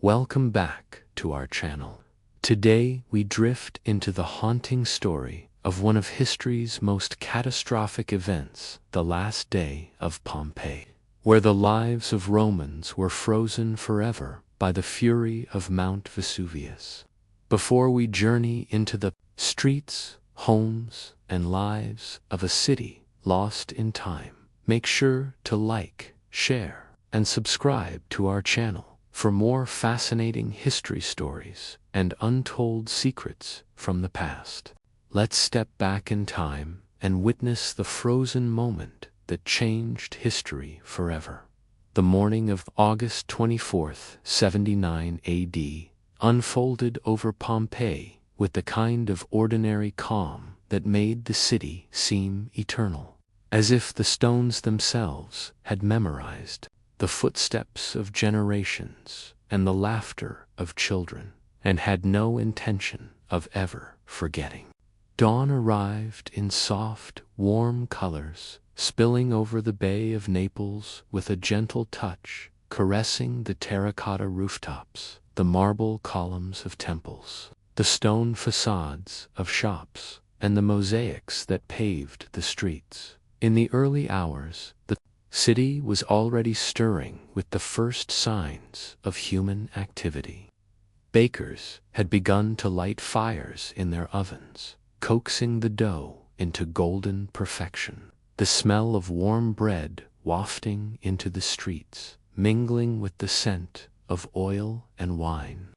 Welcome back to our channel. Today we drift into the haunting story of one of history's most catastrophic events, the last day of Pompeii, where the lives of Romans were frozen forever by the fury of Mount Vesuvius. Before we journey into the streets, homes, and lives of a city lost in time, make sure to like, share, and subscribe to our channel for more fascinating history stories and untold secrets from the past. Let's step back in time and witness the frozen moment that changed history forever. The morning of August 24th, 79 AD, unfolded over Pompeii with the kind of ordinary calm that made the city seem eternal, as if the stones themselves had memorized the footsteps of generations and the laughter of children, and had no intention of ever forgetting. Dawn arrived in soft, warm colors, spilling over the Bay of Naples with a gentle touch, caressing the terracotta rooftops, the marble columns of temples, the stone facades of shops, and the mosaics that paved the streets. In the early hours, the city was already stirring with the first signs of human activity. Bakers had begun to light fires in their ovens, coaxing the dough into golden perfection. The smell of warm bread wafting into the streets, mingling with the scent of oil and wine.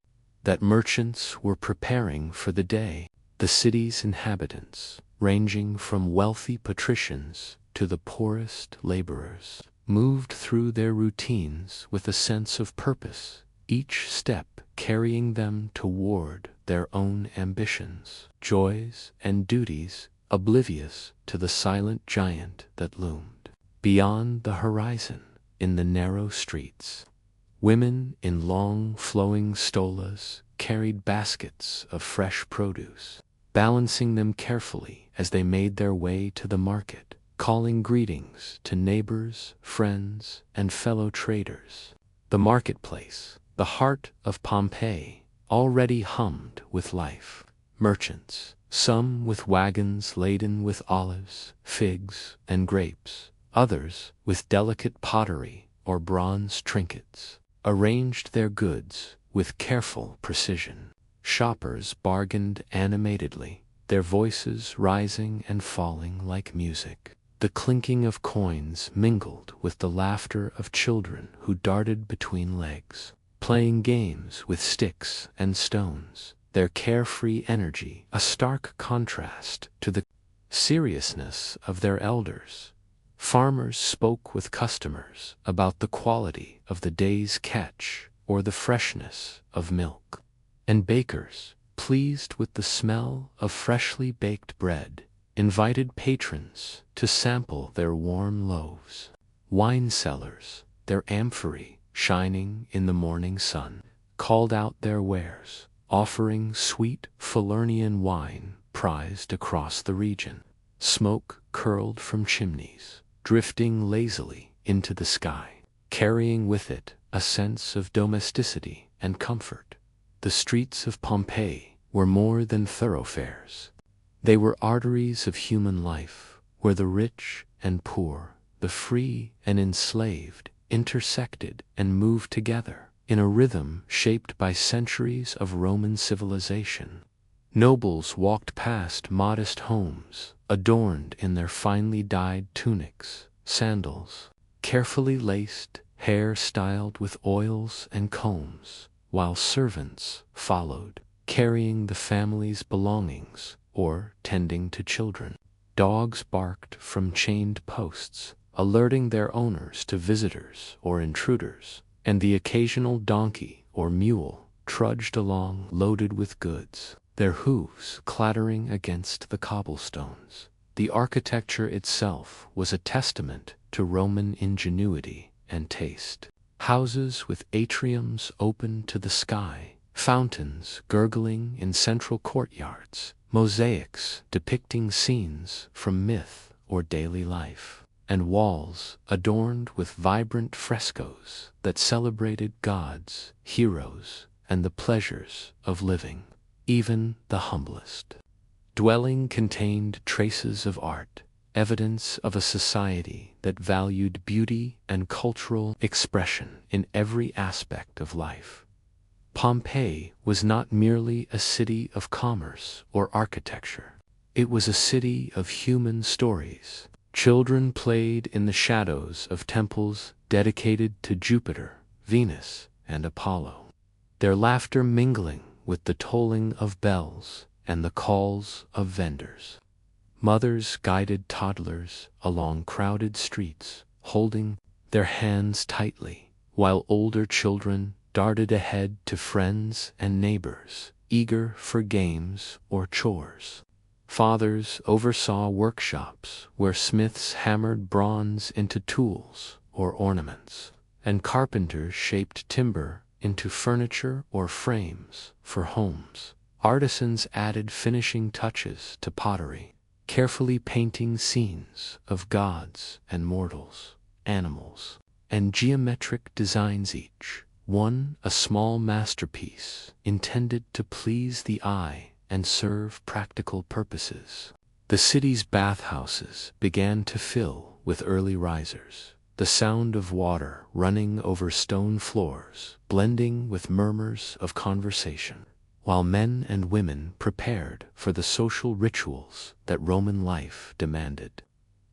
That merchants were preparing for the day. The city's inhabitants, ranging from wealthy patricians to the poorest laborers, moved through their routines with a sense of purpose, each step carrying them toward their own ambitions, joys, and duties, oblivious to the silent giant that loomed beyond the horizon in the narrow streets. Women in long, flowing stolas carried baskets of fresh produce, balancing them carefully as they made their way to the market, calling greetings to neighbors, friends, and fellow traders. The marketplace, the heart of Pompeii, already hummed with life. Merchants, some with wagons laden with olives, figs, and grapes, others with delicate pottery or bronze trinkets, arranged their goods with careful precision. Shoppers bargained animatedly, their voices rising and falling like music. The clinking of coins mingled with the laughter of children who darted between legs, playing games with sticks and stones, their carefree energy a stark contrast to the seriousness of their elders. Farmers spoke with customers about the quality of the day's catch or the freshness of milk, and bakers, pleased with the smell of freshly baked bread, invited patrons to sample their warm loaves. Wine sellers, their amphorae shining in the morning sun, called out their wares, offering sweet Falernian wine prized across the region. Smoke curled from chimneys, drifting lazily into the sky, carrying with it a sense of domesticity and comfort. The streets of Pompeii were more than thoroughfares. They were arteries of human life, where the rich and poor, the free and enslaved, intersected and moved together in a rhythm shaped by centuries of Roman civilization. Nobles walked past modest homes, adorned in their finely dyed tunics, sandals, carefully laced, hair styled with oils and combs, while servants followed, carrying the family's belongings or tending to children. Dogs barked from chained posts, alerting their owners to visitors or intruders, and the occasional donkey or mule trudged along loaded with goods, their hooves clattering against the cobblestones. The architecture itself was a testament to Roman ingenuity and taste. Houses with atriums open to the sky, fountains gurgling in central courtyards, mosaics depicting scenes from myth or daily life. and walls adorned with vibrant frescoes that celebrated gods, heroes, and the pleasures of living. Even the humblest dwelling contained traces of art, evidence of a society that valued beauty and cultural expression in every aspect of life. Pompeii was not merely a city of commerce or architecture. It was a city of human stories. Children played in the shadows of temples dedicated to Jupiter, Venus, and Apollo, their laughter mingling with the tolling of bells and the calls of vendors. Mothers guided toddlers along crowded streets, holding their hands tightly, while older children darted ahead to friends and neighbors, eager for games or chores. Fathers oversaw workshops where smiths hammered bronze into tools or ornaments, and carpenters shaped timber into furniture or frames for homes. Artisans added finishing touches to pottery, carefully painting scenes of gods and mortals, animals, and geometric designs, each one a small masterpiece intended to please the eye and serve practical purposes. The city's bathhouses began to fill with early risers, the sound of water running over stone floors, blending with murmurs of conversation, while men and women prepared for the social rituals that Roman life demanded.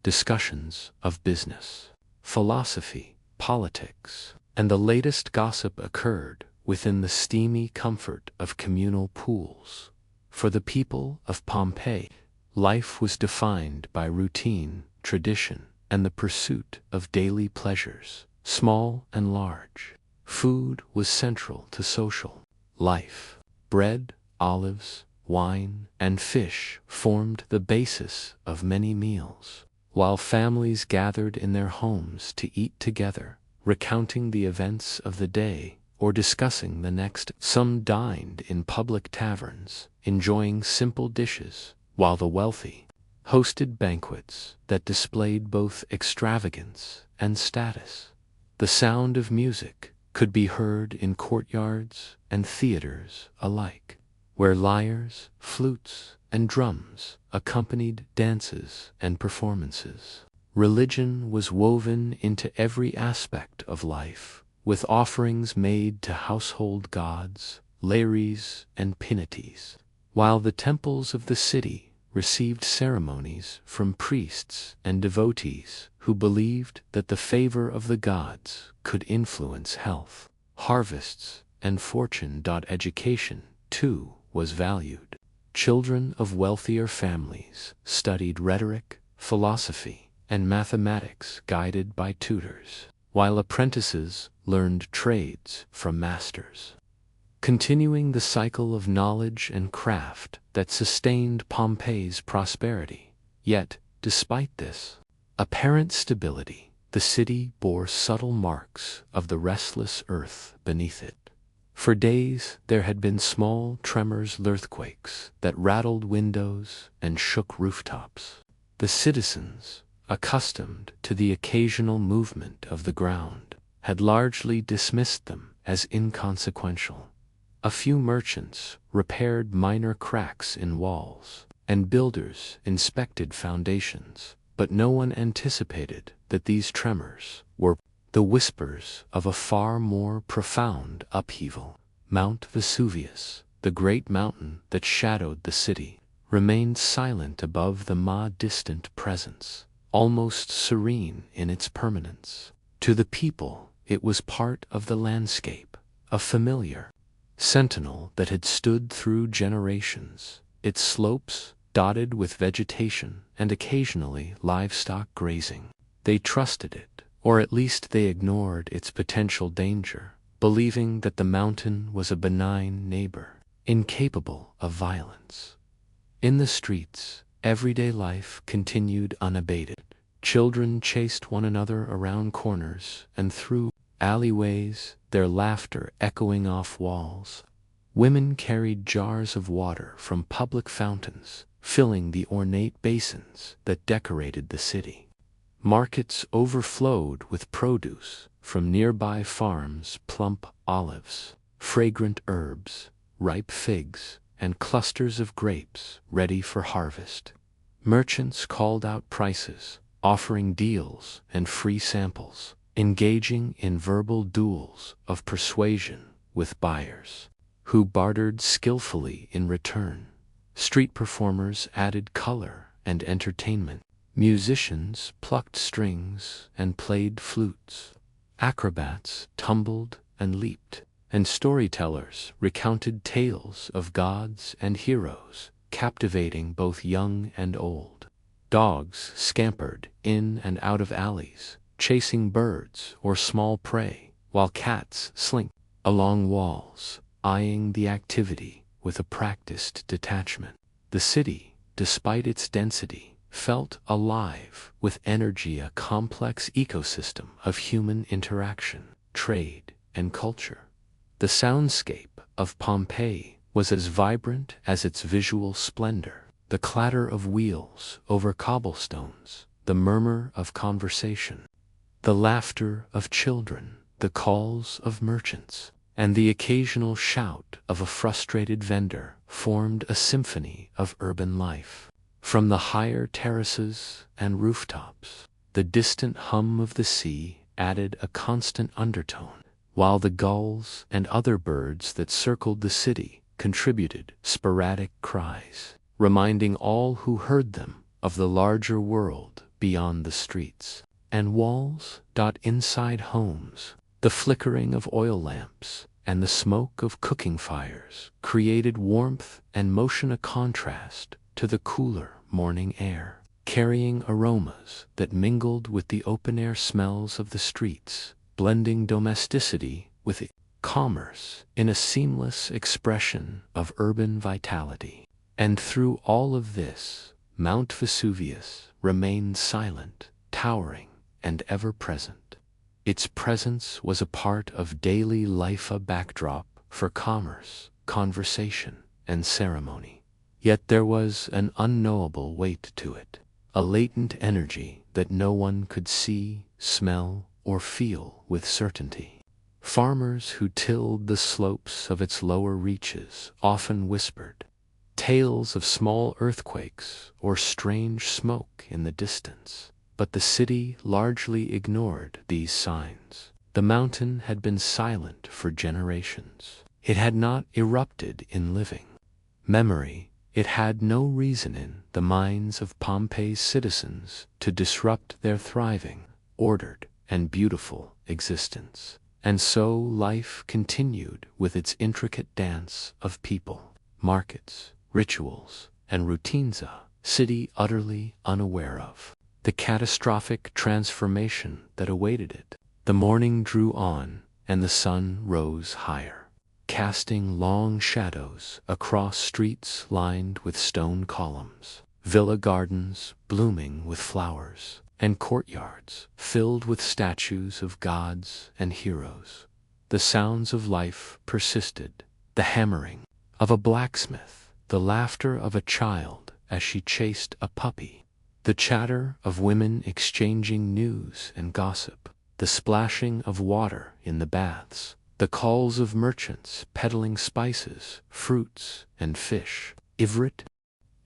Discussions of business, philosophy, politics, and the latest gossip occurred within the steamy comfort of communal pools. For the people of Pompeii, life was defined by routine, tradition, and the pursuit of daily pleasures, small and large. Food was central to social life. Bread, olives, wine, and fish formed the basis of many meals, while families gathered in their homes to eat together, recounting the events of the day or discussing the next. Some dined in public taverns, enjoying simple dishes, while the wealthy hosted banquets that displayed both extravagance and status. The sound of music could be heard in courtyards and theaters alike, where lyres, flutes, and drums accompanied dances and performances. Religion was woven into every aspect of life, with offerings made to household gods, lares, and pinities, while the temples of the city received ceremonies from priests and devotees who believed that the favor of the gods could influence health, harvests, and fortune. Education, too, was valued. Children of wealthier families studied rhetoric, philosophy, and mathematics guided by tutors, while apprentices learned trades from masters, continuing the cycle of knowledge and craft that sustained Pompeii's prosperity. Yet, despite this apparent stability, the city bore subtle marks of the restless earth beneath it. For days there had been small tremors, earthquakes that rattled windows and shook rooftops. The citizens, accustomed to the occasional movement of the ground, had largely dismissed them as inconsequential. A few merchants repaired minor cracks in walls, and builders inspected foundations, but no one anticipated that these tremors were the whispers of a far more profound upheaval. Mount Vesuvius, the great mountain that shadowed the city, remained silent above the distant presence, almost serene in its permanence. To the people, it was part of the landscape, a familiar sentinel that had stood through generations, its slopes dotted with vegetation and occasionally livestock grazing. They trusted it, or at least they ignored its potential danger, believing that the mountain was a benign neighbor, incapable of violence. In the streets, everyday life continued unabated. Children chased one another around corners and through alleyways, their laughter echoing off walls. Women carried jars of water from public fountains, filling the ornate basins that decorated the city. Markets overflowed with produce from nearby farms, plump olives, fragrant herbs, ripe figs, and clusters of grapes ready for harvest. Merchants called out prices, offering deals and free samples, engaging in verbal duels of persuasion with buyers, who bartered skillfully in return. Street performers added color and entertainment. Musicians plucked strings and played flutes. Acrobats tumbled and leaped, and storytellers recounted tales of gods and heroes, captivating both young and old. Dogs scampered in and out of alleys, chasing birds or small prey, while cats slinked along walls, eyeing the activity with a practiced detachment. The city, despite its density, felt alive with energy, a complex ecosystem of human interaction, trade, and culture. The soundscape of Pompeii was as vibrant as its visual splendor. The clatter of wheels over cobblestones, the murmur of conversation, the laughter of children, the calls of merchants, and the occasional shout of a frustrated vendor formed a symphony of urban life. From the higher terraces and rooftops, the distant hum of the sea added a constant undertone, while the gulls and other birds that circled the city contributed sporadic cries, reminding all who heard them of the larger world beyond the streets and walls. Inside homes, the flickering of oil lamps and the smoke of cooking fires created warmth and motion, a contrast to the cooler morning air, carrying aromas that mingled with the open-air smells of the streets, blending domesticity with commerce in a seamless expression of urban vitality. And through all of this, Mount Vesuvius remained silent, towering, and ever-present. Its presence was a part of daily life, a backdrop for commerce, conversation, and ceremony. Yet there was an unknowable weight to it, a latent energy that no one could see, smell, or feel with certainty. Farmers who tilled the slopes of its lower reaches often whispered tales of small earthquakes or strange smoke in the distance, but the city largely ignored these signs. The mountain had been silent for generations. It had not erupted in living memory. It had no reason in the minds of Pompeii's citizens to disrupt their thriving, ordered, and beautiful existence. And so life continued with its intricate dance of people, markets, rituals, and routines, a city utterly unaware of the catastrophic transformation that awaited it. The morning drew on, and the sun rose higher, casting long shadows across streets lined with stone columns, villa gardens blooming with flowers, and courtyards filled with statues of gods and heroes. The sounds of life persisted, the hammering of a blacksmith, the laughter of a child as she chased a puppy, the chatter of women exchanging news and gossip, the splashing of water in the baths, the calls of merchants peddling spices, fruits, and fish.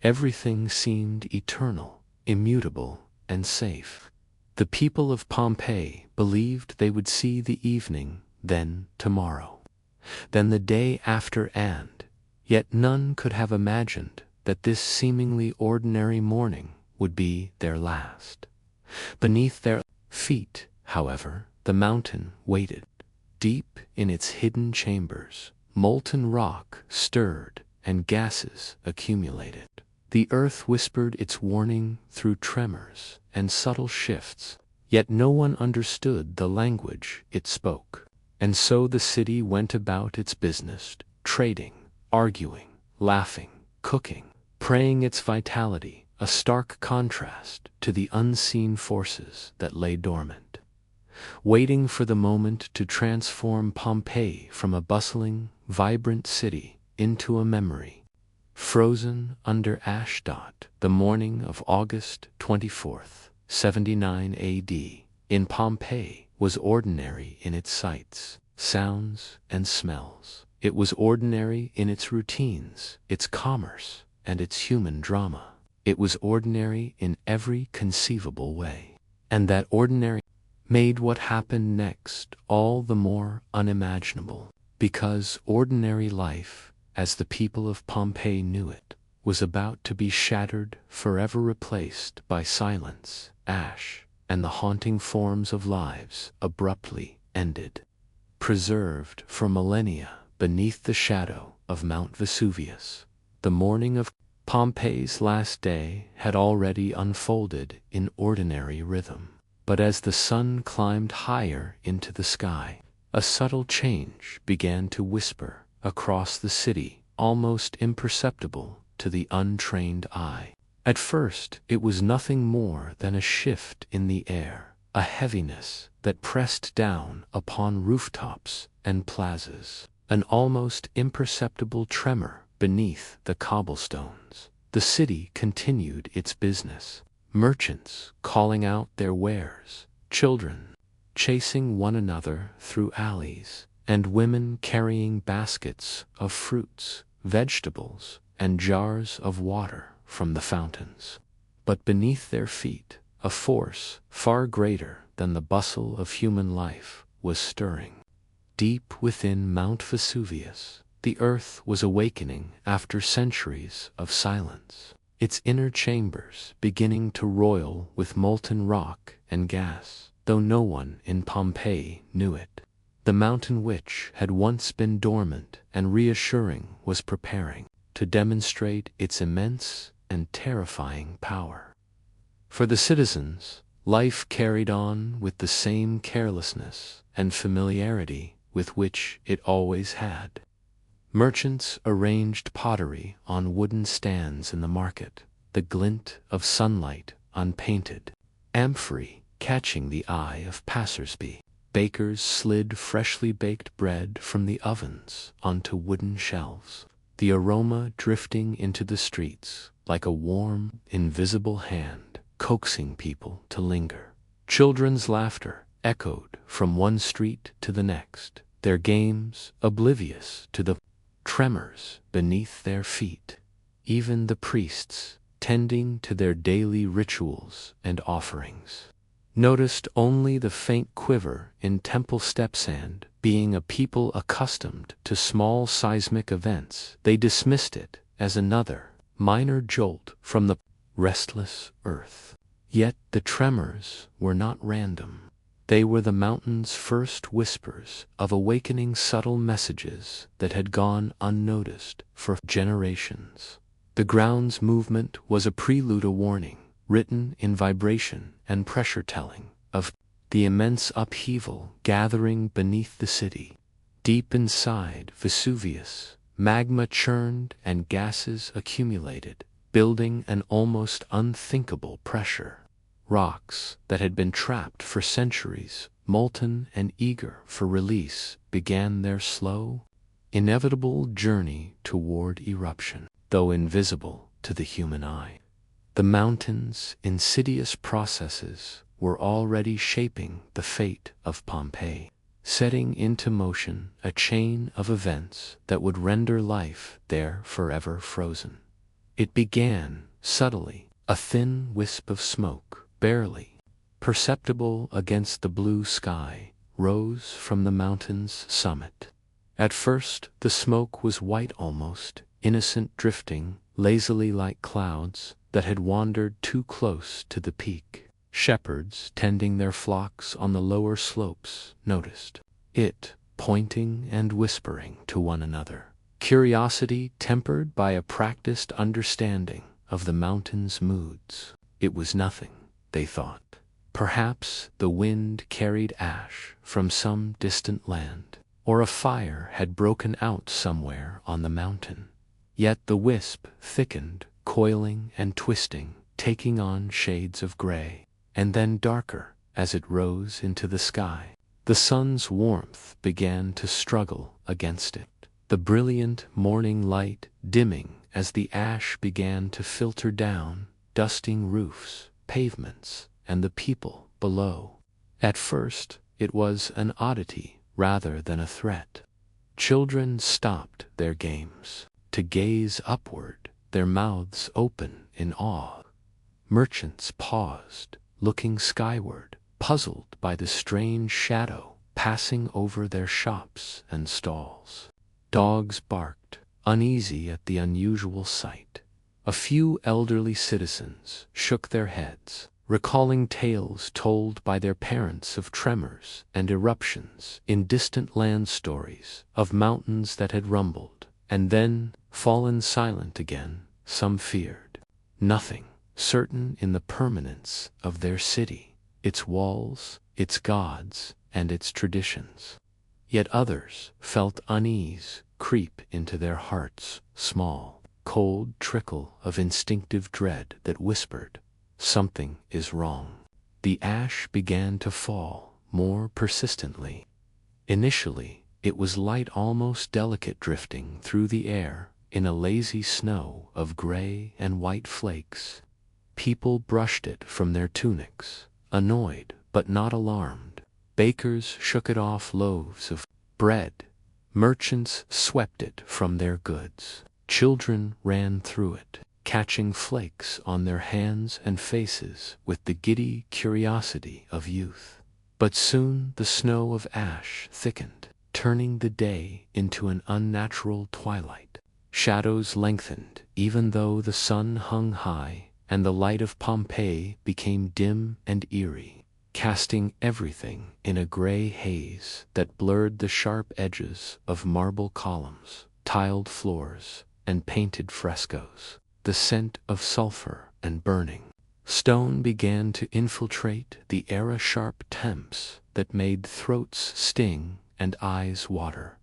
Everything seemed eternal, immutable, and safe. The people of Pompeii believed they would see the evening, then tomorrow, then the day after, and yet none could have imagined that this seemingly ordinary morning would be their last. Beneath their feet, however, the mountain waited. Deep in its hidden chambers, molten rock stirred and gases accumulated. The earth whispered its warning through tremors and subtle shifts, yet no one understood the language it spoke. And so the city went about its business, trading, arguing, laughing, cooking, praying, its vitality a stark contrast to the unseen forces that lay dormant, waiting for the moment to transform Pompeii from a bustling, vibrant city into a memory, frozen under ash. The morning of August 24th, 79 AD, in Pompeii, was ordinary in its sights, sounds, and smells. It was ordinary in its routines, its commerce, and its human drama. It was ordinary in every conceivable way. And that ordinary made what happened next all the more unimaginable, because ordinary life, as the people of Pompeii knew it, was about to be shattered, forever replaced by silence, ash, and the haunting forms of lives abruptly ended, preserved for millennia beneath the shadow of Mount Vesuvius. The morning of Pompeii's last day had already unfolded in ordinary rhythm. But as the sun climbed higher into the sky, a subtle change began to whisper across the city, almost imperceptible to the untrained eye. At first, it was nothing more than a shift in the air, a heaviness that pressed down upon rooftops and plazas, an almost imperceptible tremor beneath the cobblestones. The city continued its business. Merchants calling out their wares, children chasing one another through alleys, and women carrying baskets of fruits, vegetables, and jars of water from the fountains. But beneath their feet, a force far greater than the bustle of human life was stirring. Deep within Mount Vesuvius, the earth was awakening after centuries of silence, its inner chambers beginning to roil with molten rock and gas, though no one in Pompeii knew it. The mountain which had once been dormant and reassuring was preparing to demonstrate its immense and terrifying power. For the citizens, life carried on with the same carelessness and familiarity with which it always had. Merchants arranged pottery on wooden stands in the market, the glint of sunlight unpainted, amphory catching the eye of passers-by. Bakers slid freshly baked bread from the ovens onto wooden shelves, the aroma drifting into the streets like a warm, invisible hand coaxing people to linger. Children's laughter echoed from one street to the next, their games oblivious to the tremors beneath their feet. Even the priests, tending to their daily rituals and offerings, noticed only the faint quiver in temple step sand. Being a people accustomed to small seismic events, they dismissed it as another minor jolt from the restless earth. Yet the tremors were not random. They were the mountain's first whispers of awakening, subtle messages that had gone unnoticed for generations. The ground's movement was a prelude, a warning, written in vibration and pressure, telling of the immense upheaval gathering beneath the city. Deep inside Vesuvius, magma churned and gases accumulated, building an almost unthinkable pressure. Rocks that had been trapped for centuries, molten and eager for release, began their slow, inevitable journey toward eruption, though invisible to the human eye. The mountain's insidious processes were already shaping the fate of Pompeii, setting into motion a chain of events that would render life there forever frozen. It began subtly, a thin wisp of smoke, barely perceptible against the blue sky, rose from the mountain's summit. At first the smoke was white, almost innocent, drifting lazily like clouds that had wandered too close to the peak. Shepherds tending their flocks on the lower slopes noticed it, pointing and whispering to one another, curiosity tempered by a practiced understanding of the mountain's moods. It was nothing, they thought. Perhaps the wind carried ash from some distant land, or a fire had broken out somewhere on the mountain. Yet the wisp thickened, coiling and twisting, taking on shades of gray, and then darker as it rose into the sky. The sun's warmth began to struggle against it, the brilliant morning light dimming as the ash began to filter down, dusting roofs, pavements, and the people below. At first, it was an oddity rather than a threat. Children stopped their games to gaze upward, their mouths open in awe. Merchants paused, looking skyward, puzzled by the strange shadow passing over their shops and stalls. Dogs barked, uneasy at the unusual sight. A few elderly citizens shook their heads, recalling tales told by their parents of tremors and eruptions in distant land, stories of mountains that had rumbled and then fallen silent again. Some feared nothing, certain in the permanence of their city, its walls, its gods, and its traditions. Yet others felt unease creep into their hearts, small, cold trickle of instinctive dread that whispered, "Something is wrong." The ash began to fall more persistently. Initially, it was light, almost delicate, drifting through the air in a lazy snow of gray and white flakes. People brushed it from their tunics, annoyed but not alarmed. Bakers shook it off loaves of bread. Merchants swept it from their goods. Children ran through it, catching flakes on their hands and faces with the giddy curiosity of youth. But soon the snow of ash thickened, turning the day into an unnatural twilight. Shadows lengthened, even though the sun hung high, and the light of Pompeii became dim and eerie, casting everything in a gray haze that blurred the sharp edges of marble columns, tiled floors, and painted frescoes. The scent of sulfur and burning stone began to infiltrate the air, sharp temps that made throats sting and eyes water.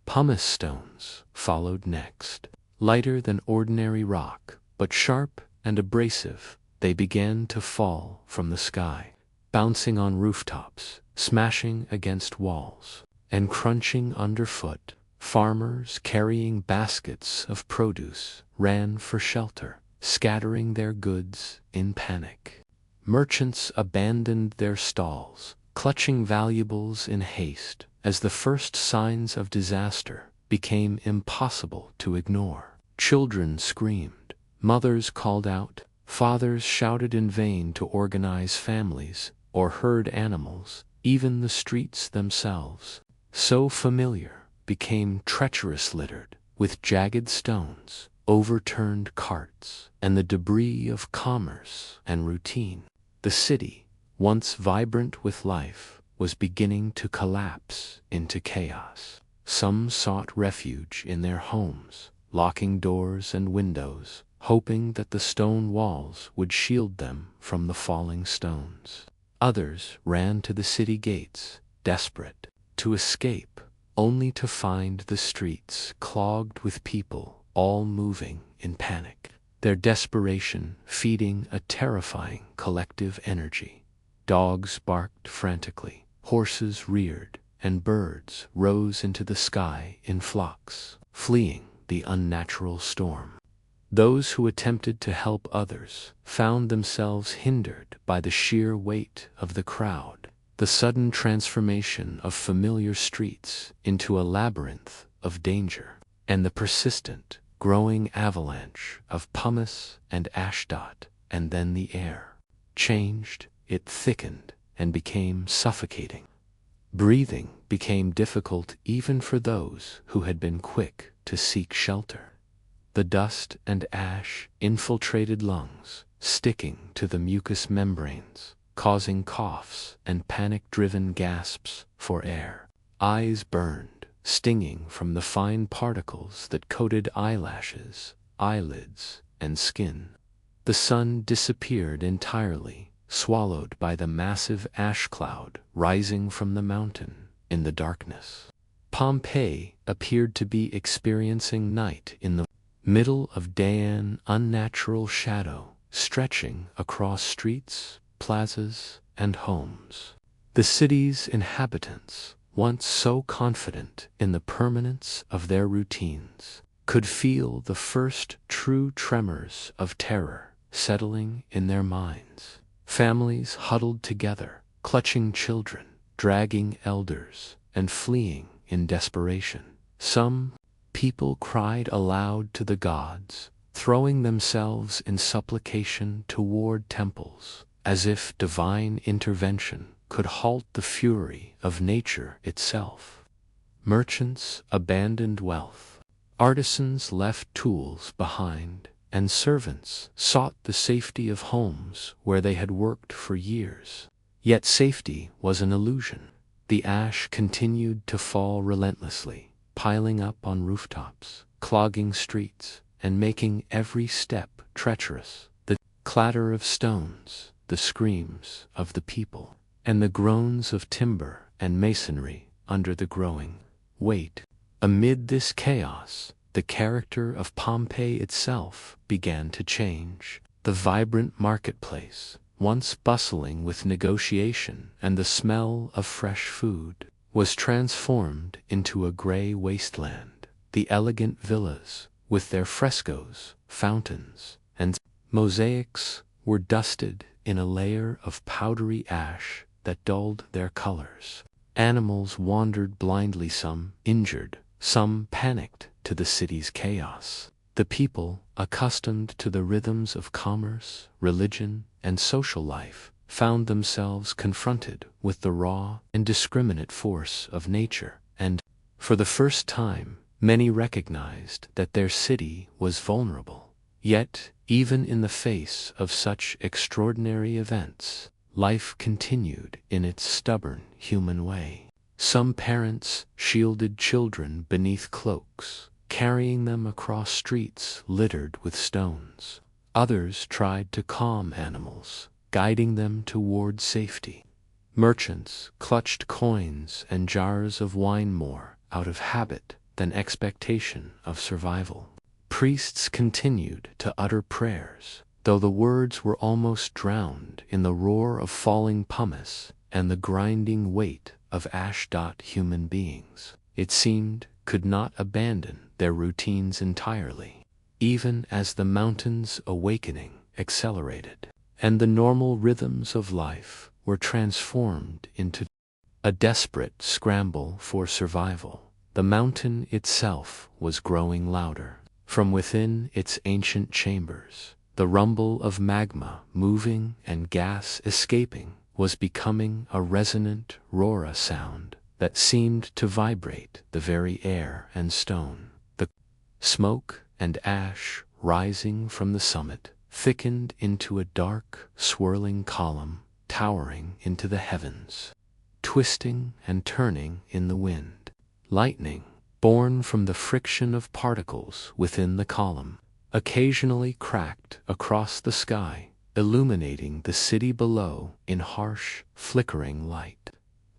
Pumice stones followed next. Lighter than ordinary rock, but sharp and abrasive, they began to fall from the sky, bouncing on rooftops, smashing against walls, and crunching underfoot. Farmers carrying baskets of produce ran for shelter, scattering their goods in panic. Merchants abandoned their stalls, clutching valuables in haste, as the first signs of disaster became impossible to ignore. Children screamed, mothers called out, fathers shouted in vain to organize families or herd animals. Even the streets themselves, so familiar, became treacherous, littered with jagged stones, overturned carts, and the debris of commerce and routine. The city, once vibrant with life, was beginning to collapse into chaos. Some sought refuge in their homes, locking doors and windows, hoping that the stone walls would shield them from the falling stones. Others ran to the city gates, desperate to escape, only to find the streets clogged with people, all moving in panic, their desperation feeding a terrifying collective energy. Dogs barked frantically, horses reared, and birds rose into the sky in flocks, fleeing the unnatural storm. Those who attempted to help others found themselves hindered by the sheer weight of the crowd. The sudden transformation of familiar streets into a labyrinth of danger, and the persistent, growing avalanche of pumice and ashdot, and then the air changed, it thickened, and became suffocating. Breathing became difficult even for those who had been quick to seek shelter. The dust and ash infiltrated lungs, sticking to the mucous membranes, causing coughs and panic-driven gasps for air. Eyes burned, stinging from the fine particles that coated eyelashes, eyelids, and skin. The sun disappeared entirely, swallowed by the massive ash cloud rising from the mountain in the darkness. Pompeii appeared to be experiencing night in the middle of day, an unnatural shadow stretching across streets, plazas, and homes. The city's inhabitants, once so confident in the permanence of their routines, could feel the first true tremors of terror settling in their minds. Families huddled together, clutching children, dragging elders, and fleeing in desperation. Some people cried aloud to the gods, throwing themselves in supplication toward temples, as if divine intervention could halt the fury of nature itself. Merchants abandoned wealth. Artisans left tools behind, and servants sought the safety of homes where they had worked for years. Yet safety was an illusion. The ash continued to fall relentlessly, piling up on rooftops, clogging streets, and making every step treacherous. The clatter of stones, the screams of the people, and the groans of timber and masonry under the growing weight. Amid this chaos, the character of Pompeii itself began to change. The vibrant marketplace, once bustling with negotiation and the smell of fresh food, was transformed into a gray wasteland. The elegant villas, with their frescoes, fountains, and mosaics, were dusted in a layer of powdery ash that dulled their colors. Animals wandered blindly, some injured, some panicked to the city's chaos. The people, accustomed to the rhythms of commerce, religion, and social life, found themselves confronted with the raw, indiscriminate force of nature, and, for the first time, many recognized that their city was vulnerable. Yet, even in the face of such extraordinary events, life continued in its stubborn human way. Some parents shielded children beneath cloaks, carrying them across streets littered with stones. Others tried to calm animals, guiding them toward safety. Merchants clutched coins and jars of wine more out of habit than expectation of survival. Priests continued to utter prayers, though the words were almost drowned in the roar of falling pumice and the grinding weight of ash. Human beings, it seemed, could not abandon their routines entirely, even as the mountain's awakening accelerated, and the normal rhythms of life were transformed into a desperate scramble for survival. The mountain itself was growing louder. From within its ancient chambers, the rumble of magma moving and gas escaping was becoming a resonant roar sound that seemed to vibrate the very air and stone. The smoke and ash rising from the summit thickened into a dark, swirling column towering into the heavens, twisting and turning in the wind. Lightning, born from the friction of particles within the column, occasionally cracked across the sky, illuminating the city below in harsh, flickering light.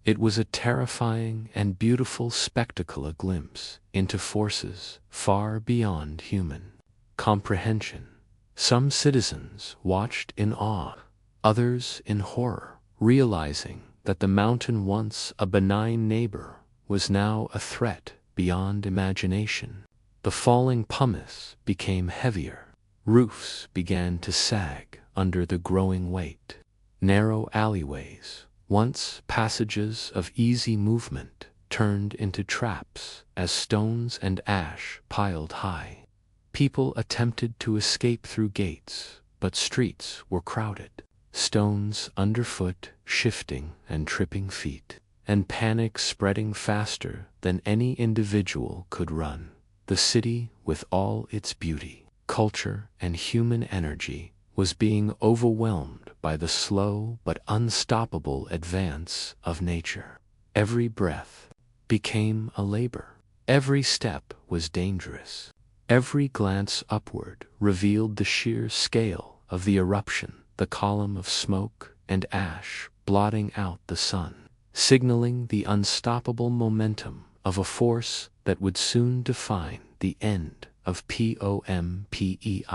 It was a terrifying and beautiful spectacle, a glimpse into forces far beyond human comprehension. Some citizens watched in awe, others in horror, realizing that the mountain, once a benign neighbor, was now a threat beyond imagination. The falling pumice became heavier. Roofs began to sag under the growing weight. Narrow alleyways, once passages of easy movement, turned into traps as stones and ash piled high. People attempted to escape through gates, but streets were crowded. Stones underfoot, shifting and tripping feet, and panic spreading faster than any individual could run. The city, with all its beauty, culture, and human energy, was being overwhelmed by the slow but unstoppable advance of nature. Every breath became a labor. Every step was dangerous. Every glance upward revealed the sheer scale of the eruption, the column of smoke and ash blotting out the sun, signaling the unstoppable momentum of a force that would soon define the end of Pompeii.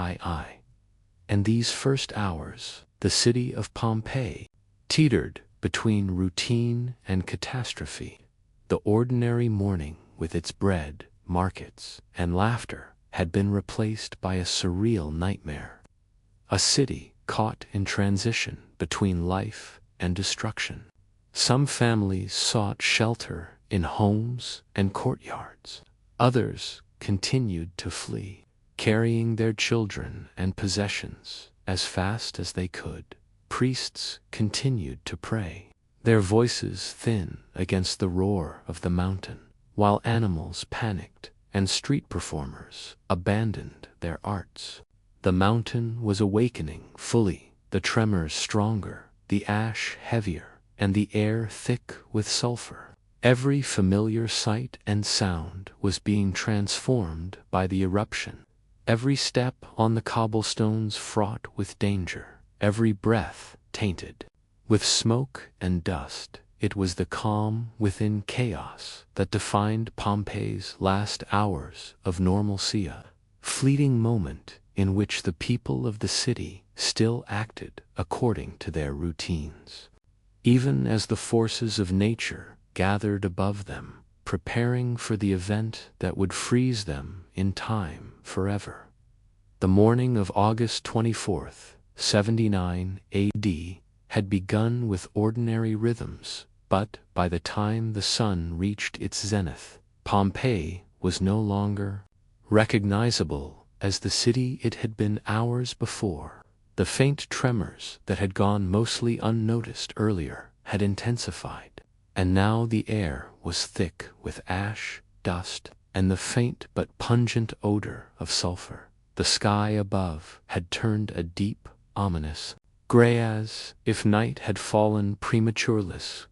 And these first hours, the city of Pompeii teetered between routine and catastrophe. The ordinary morning, with its bread, markets, and laughter, had been replaced by a surreal nightmare. A city caught in transition between life and destruction. Some families sought shelter in homes and courtyards. Others continued to flee, carrying their children and possessions as fast as they could. Priests continued to pray, their voices thin against the roar of the mountain, while animals panicked and street performers abandoned their arts. The mountain was awakening fully, the tremors stronger, the ash heavier, and the air thick with sulfur. Every familiar sight and sound was being transformed by the eruption. Every step on the cobblestones fraught with danger, every breath tainted with smoke and dust. It was the calm within chaos that defined Pompeii's last hours of normalcy, a fleeting moment in which the people of the city still acted according to their routines, even as the forces of nature gathered above them, preparing for the event that would freeze them in time forever. The morning of August 24th, 79 AD, had begun with ordinary rhythms, but by the time the sun reached its zenith, Pompeii was no longer recognizable as the city it had been hours before. The faint tremors that had gone mostly unnoticed earlier had intensified, and now the air was thick with ash, dust, and the faint but pungent odor of sulfur. The sky above had turned a deep, ominous gray as if night had fallen prematureless,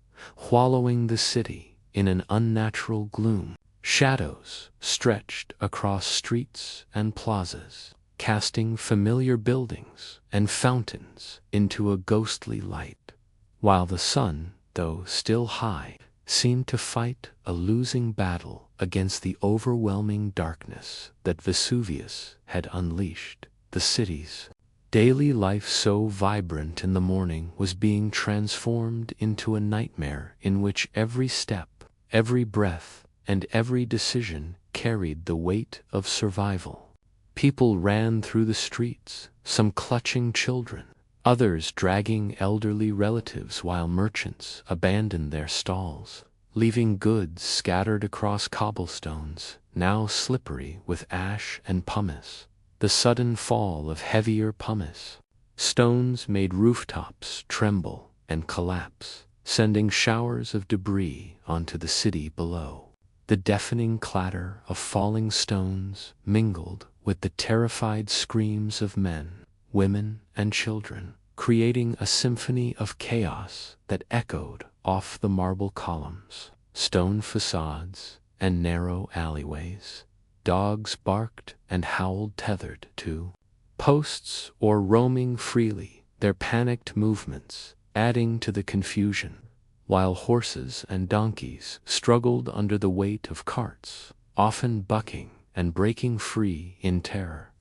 wallowing the city in an unnatural gloom. Shadows stretched across streets and plazas, casting familiar buildings and fountains into a ghostly light, while the sun, though still high, seemed to fight a losing battle against the overwhelming darkness that Vesuvius had unleashed. The city's daily life, so vibrant in the morning, was being transformed into a nightmare in which every step, every breath, and every decision carried the weight of survival. People ran through the streets, some clutching children, others dragging elderly relatives, while merchants abandoned their stalls, leaving goods scattered across cobblestones, now slippery with ash and pumice. The sudden fall of heavier pumice stones made rooftops tremble and collapse, sending showers of debris onto the city below. The deafening clatter of falling stones mingled with the terrified screams of men, women, and children, creating a symphony of chaos that echoed off the marble columns, stone facades, and narrow alleyways. Dogs barked and howled, tethered to posts or roaming freely, their panicked movements adding to the confusion, while horses and donkeys struggled under the weight of carts, often bucking and breaking free in terror.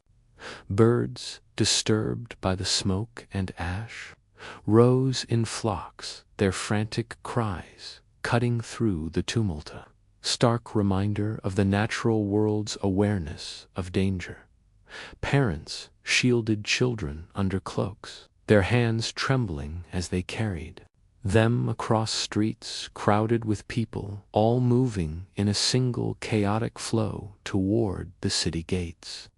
Birds, disturbed by the smoke and ash, rose in flocks, their frantic cries cutting through the tumult, a stark reminder of the natural world's awareness of danger. Parents shielded children under cloaks, their hands trembling as they carried them across streets crowded with people, all moving in a single chaotic flow toward the city gates.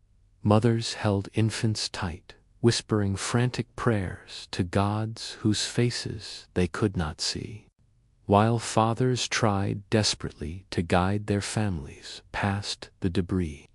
Mothers held infants tight, whispering frantic prayers to gods whose faces they could not see, while fathers tried desperately to guide their families past the debris.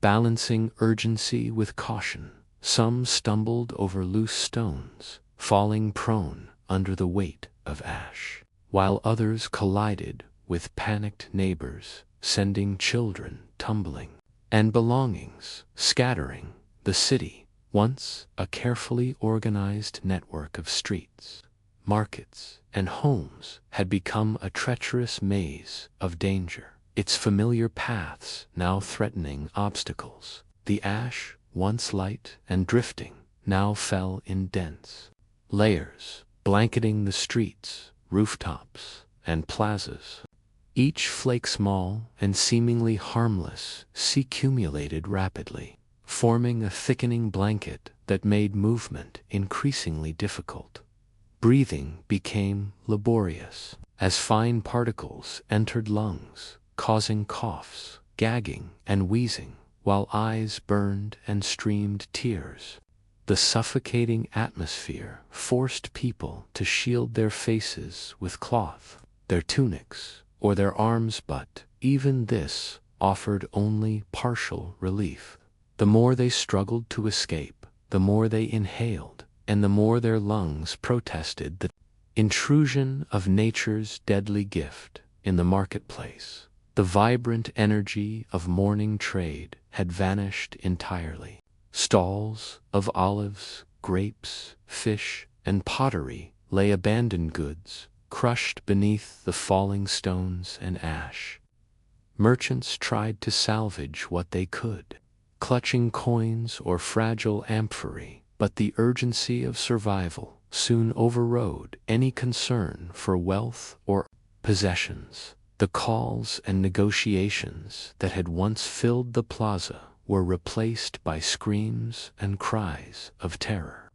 Balancing urgency with caution, some stumbled over loose stones, falling prone under the weight of ash, while others collided with panicked neighbors, sending children tumbling and belongings scattering. The city, once a carefully organized network of streets, markets, and homes, had become a treacherous maze of danger, its familiar paths now threatening obstacles. The ash, once light and drifting, now fell in dense layers, blanketing the streets, rooftops, and plazas. Each flake, small and seemingly harmless, accumulated rapidly, forming a thickening blanket that made movement increasingly difficult. Breathing became laborious, as fine particles entered lungs, causing coughs, gagging, and wheezing, while eyes burned and streamed tears. The suffocating atmosphere forced people to shield their faces with cloth, their tunics, or their arms, but even this offered only partial relief. The more they struggled to escape, the more they inhaled, and the more their lungs protested the intrusion of nature's deadly gift. In the marketplace, the vibrant energy of morning trade had vanished entirely. Stalls of olives, grapes, fish, and pottery lay abandoned goods, crushed beneath the falling stones and ash. Merchants tried to salvage what they could, clutching coins or fragile amphorae, but the urgency of survival soon overrode any concern for wealth or possessions. The calls and negotiations that had once filled the plaza were replaced by screams and cries of terror.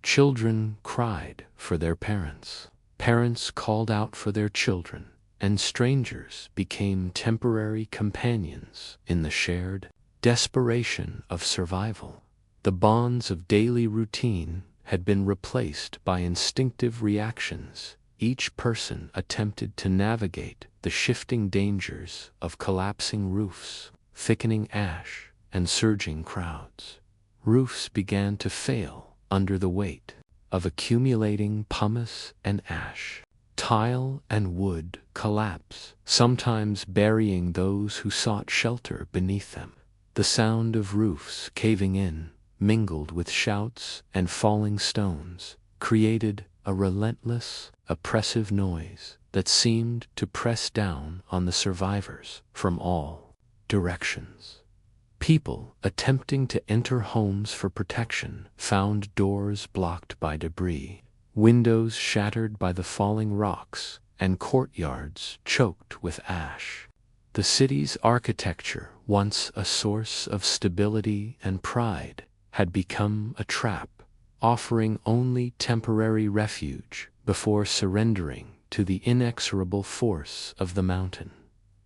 Children cried for their parents, parents called out for their children, and strangers became temporary companions in the shared desperation of survival. The bonds of daily routine had been replaced by instinctive reactions. Each person attempted to navigate the shifting dangers of collapsing roofs, thickening ash, and surging crowds. Roofs began to fail under the weight of accumulating pumice and ash. Tile and wood collapse, sometimes burying those who sought shelter beneath them. The sound of roofs caving in, mingled with shouts and falling stones, created a relentless, oppressive noise that seemed to press down on the survivors from all directions. People attempting to enter homes for protection found doors blocked by debris, windows shattered by the falling rocks, and courtyards choked with ash. The city's architecture, once a source of stability and pride, had become a trap, offering only temporary refuge before surrendering to the inexorable force of the mountain.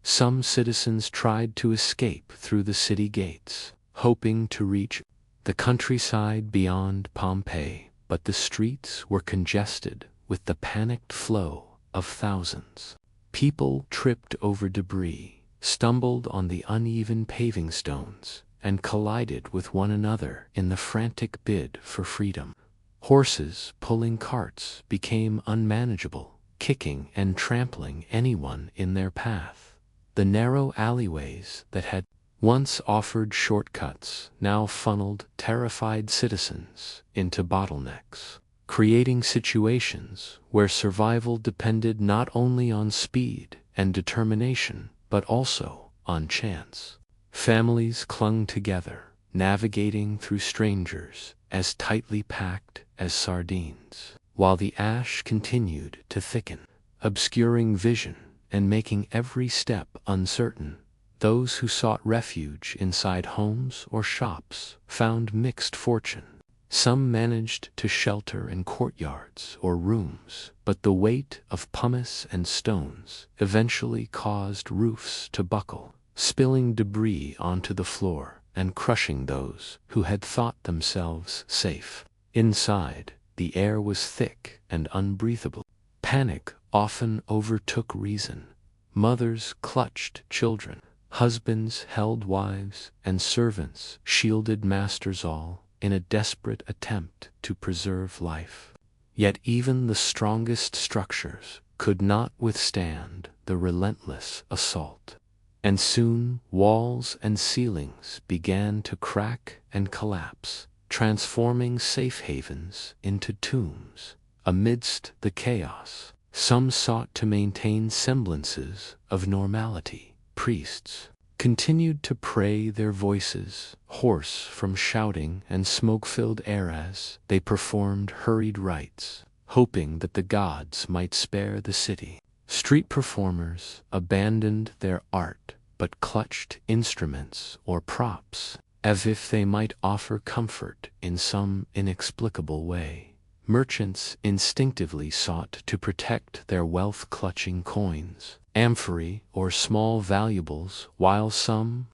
Some citizens tried to escape through the city gates, hoping to reach the countryside beyond Pompeii, but the streets were congested with the panicked flow of thousands. People tripped over debris, stumbled on the uneven paving stones, and collided with one another in the frantic bid for freedom. Horses pulling carts became unmanageable, kicking and trampling anyone in their path. The narrow alleyways that had once offered shortcuts now funneled terrified citizens into bottlenecks, creating situations where survival depended not only on speed and determination, but also on chance. Families clung together, navigating through strangers as tightly packed as sardines, while the ash continued to thicken, obscuring vision and making every step uncertain. Those who sought refuge inside homes or shops found mixed fortune. Some managed to shelter in courtyards or rooms, but the weight of pumice and stones eventually caused roofs to buckle, spilling debris onto the floor and crushing those who had thought themselves safe. Inside, the air was thick and unbreathable. Panic often overtook reason. Mothers clutched children, husbands held wives, and servants shielded masters, all in a desperate attempt to preserve life. Yet even the strongest structures could not withstand the relentless assault, and soon walls and ceilings began to crack and collapse, transforming safe havens into tombs. Amidst the chaos, some sought to maintain semblances of normality. Priests continued to pray, their voices hoarse from shouting and smoke-filled air as they performed hurried rites, hoping that the gods might spare the city. Street performers abandoned their art but clutched instruments or props as if they might offer comfort in some inexplicable way. Merchants instinctively sought to protect their wealth-clutching coins, amphorae, or small valuables, while some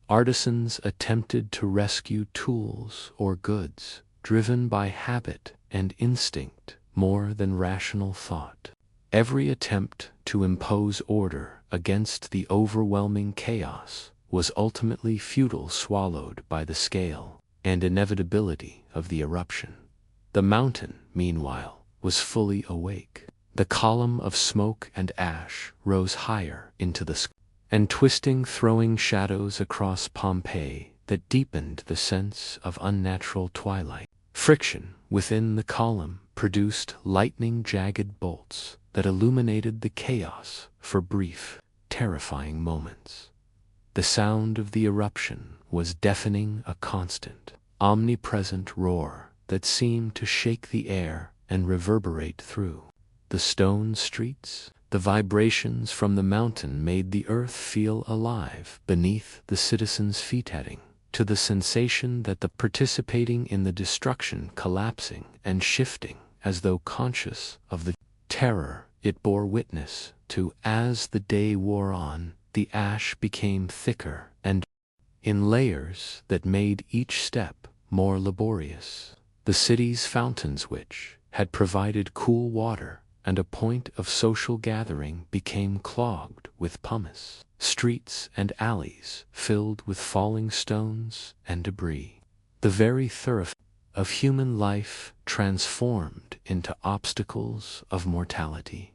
artisans attempted to rescue tools or goods, driven by habit and instinct more than rational thought. Every attempt to impose order against the overwhelming chaos was ultimately futile, swallowed by the scale and inevitability of the eruption. The mountain, meanwhile, was fully awake. The column of smoke and ash rose higher into the sky, and throwing shadows across Pompeii that deepened the sense of unnatural twilight. Friction within the column produced lightning jagged bolts that illuminated the chaos for brief, terrifying moments. The sound of the eruption was deafening, a constant, omnipresent roar that seemed to shake the air and reverberate through the stone streets. The vibrations from the mountain made the earth feel alive beneath the citizens' feet, adding to the sensation that the participating in the destruction, collapsing and shifting as though conscious of the terror it bore witness to. As the day wore on, the ash became thicker and in layers that made each step more laborious. The city's fountains, which had provided cool water and a point of social gathering, became clogged with pumice. Streets and alleys filled with falling stones and debris. The very thoroughfare of human life transformed into obstacles of mortality.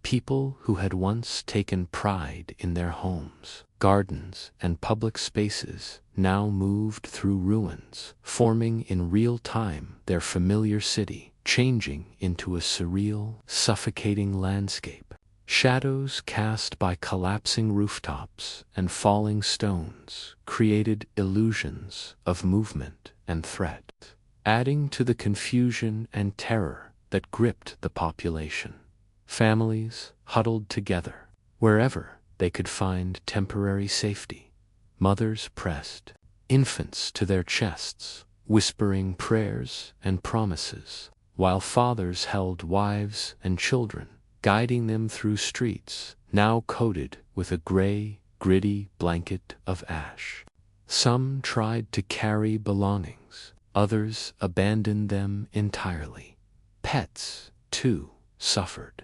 People who had once taken pride in their homes, gardens, and public spaces now moved through ruins, forming in real time their familiar city, changing into a surreal, suffocating landscape. Shadows cast by collapsing rooftops and falling stones created illusions of movement and threat, adding to the confusion and terror that gripped the population. Families huddled together wherever they could find temporary safety. Mothers pressed infants to their chests, whispering prayers and promises, while fathers held wives and children, guiding them through streets now coated with a gray, gritty blanket of ash. Some tried to carry belongings, others abandoned them entirely. Pets, too, suffered.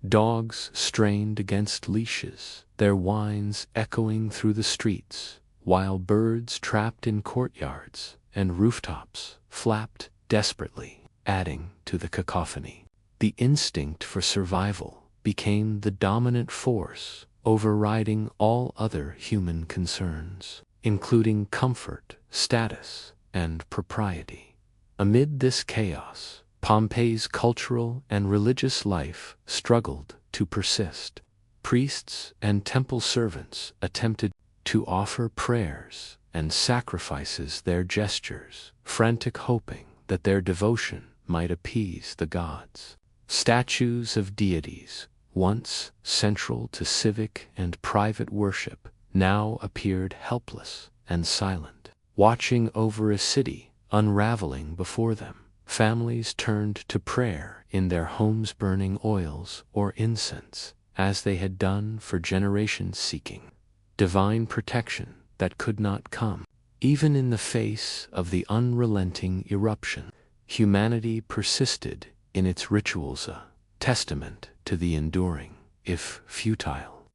Dogs strained against leashes, their whines echoing through the streets, while birds trapped in courtyards and rooftops flapped desperately, adding to the cacophony. The instinct for survival became the dominant force, overriding all other human concerns, including comfort, status, and propriety. Amid this chaos, Pompeii's cultural and religious life struggled to persist. Priests and temple servants attempted to offer prayers and sacrifices, their gestures frantic, hoping that their devotion might appease the gods. Statues of deities, once central to civic and private worship, now appeared helpless and silent, watching over a city unraveling before them. Families turned to prayer in their homes, burning oils or incense, as they had done for generations, seeking divine protection that could not come. Even in the face of the unrelenting eruption, humanity persisted in its rituals, a testament to the enduring, if futile,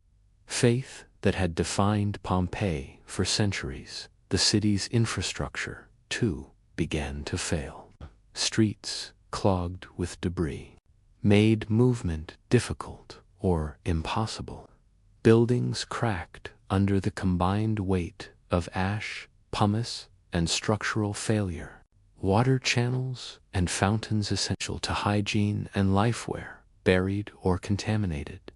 faith that had defined Pompeii for centuries. The city's infrastructure, too, began to fail. Streets, clogged with debris, made movement difficult or impossible. Buildings cracked under the combined weight of ash, pumice, and structural failure. Water channels and fountains essential to hygiene and lifeware buried or contaminated.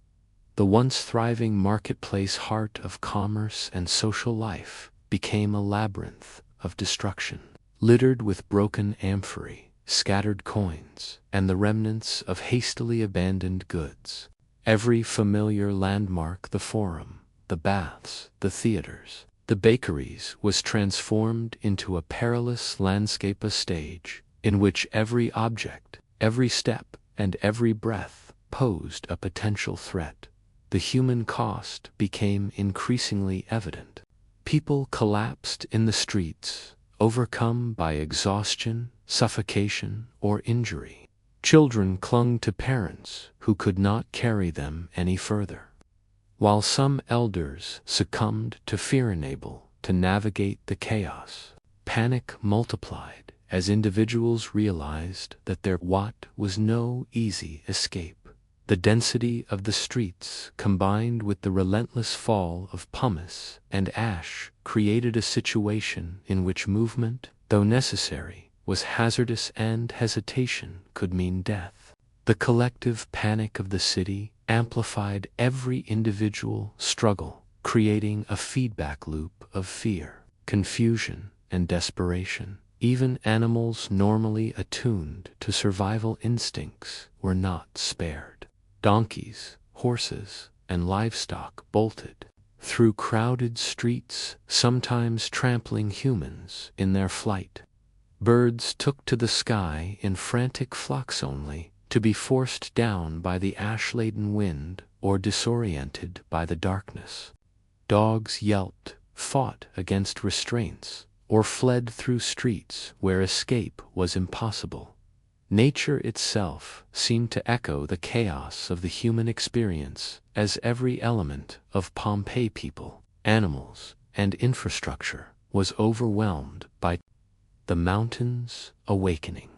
The once thriving marketplace, heart of commerce and social life, became a labyrinth of destruction, littered with broken amphorae, scattered coins, and the remnants of hastily abandoned goods. Every familiar landmark, the forum, the baths, the theaters, the bakeries, was transformed into a perilous landscape, a stage in which every object, every step, and every breath posed a potential threat. The human cost became increasingly evident. People collapsed in the streets, overcome by exhaustion, suffocation, or injury. Children clung to parents who could not carry them any further, while some elders succumbed to fear unable to navigate the chaos. Panic multiplied as individuals realized that there was no easy escape. The density of the streets, combined with the relentless fall of pumice and ash, created a situation in which movement, though necessary, was hazardous and hesitation could mean death. The collective panic of the city amplified every individual struggle, creating a feedback loop of fear, confusion, and desperation. Even animals normally attuned to survival instincts were not spared. Donkeys, horses, and livestock bolted through crowded streets, sometimes trampling humans in their flight. Birds took to the sky in frantic flocks only to be forced down by the ash-laden wind or disoriented by the darkness. Dogs yelped, fought against restraints, or fled through streets where escape was impossible. Nature itself seemed to echo the chaos of the human experience as every element of Pompeii, people, animals, and infrastructure, was overwhelmed by the mountain's awakening.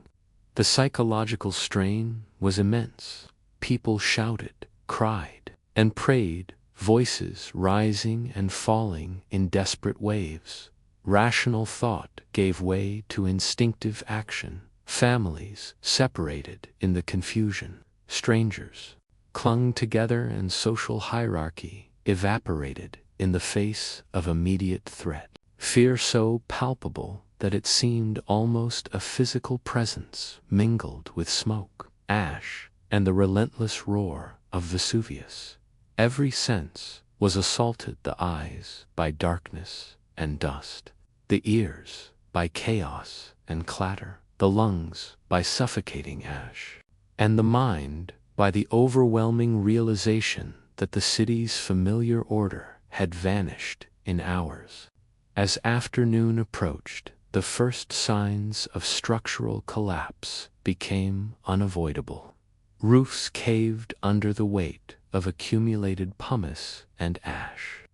The psychological strain was immense. People shouted, cried, and prayed, voices rising and falling in desperate waves. Rational thought gave way to instinctive action. Families separated in the confusion. Strangers clung together, and social hierarchy evaporated in the face of immediate threat. Fear so palpable that it seemed almost a physical presence mingled with smoke, ash, and the relentless roar of Vesuvius. Every sense was assaulted: the eyes by darkness and dust, the ears by chaos and clatter, the lungs by suffocating ash, and the mind by the overwhelming realization that the city's familiar order had vanished in hours. As afternoon approached, the first signs of structural collapse became unavoidable. Roofs caved under the weight of accumulated pumice and ash.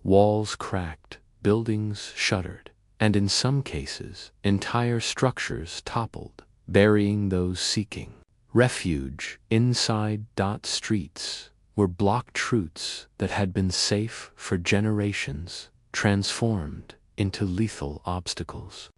Walls cracked, buildings shuddered, and in some cases, entire structures toppled, burying those seeking refuge inside. Streets were blocked truths that had been safe for generations, transformed into lethal obstacles.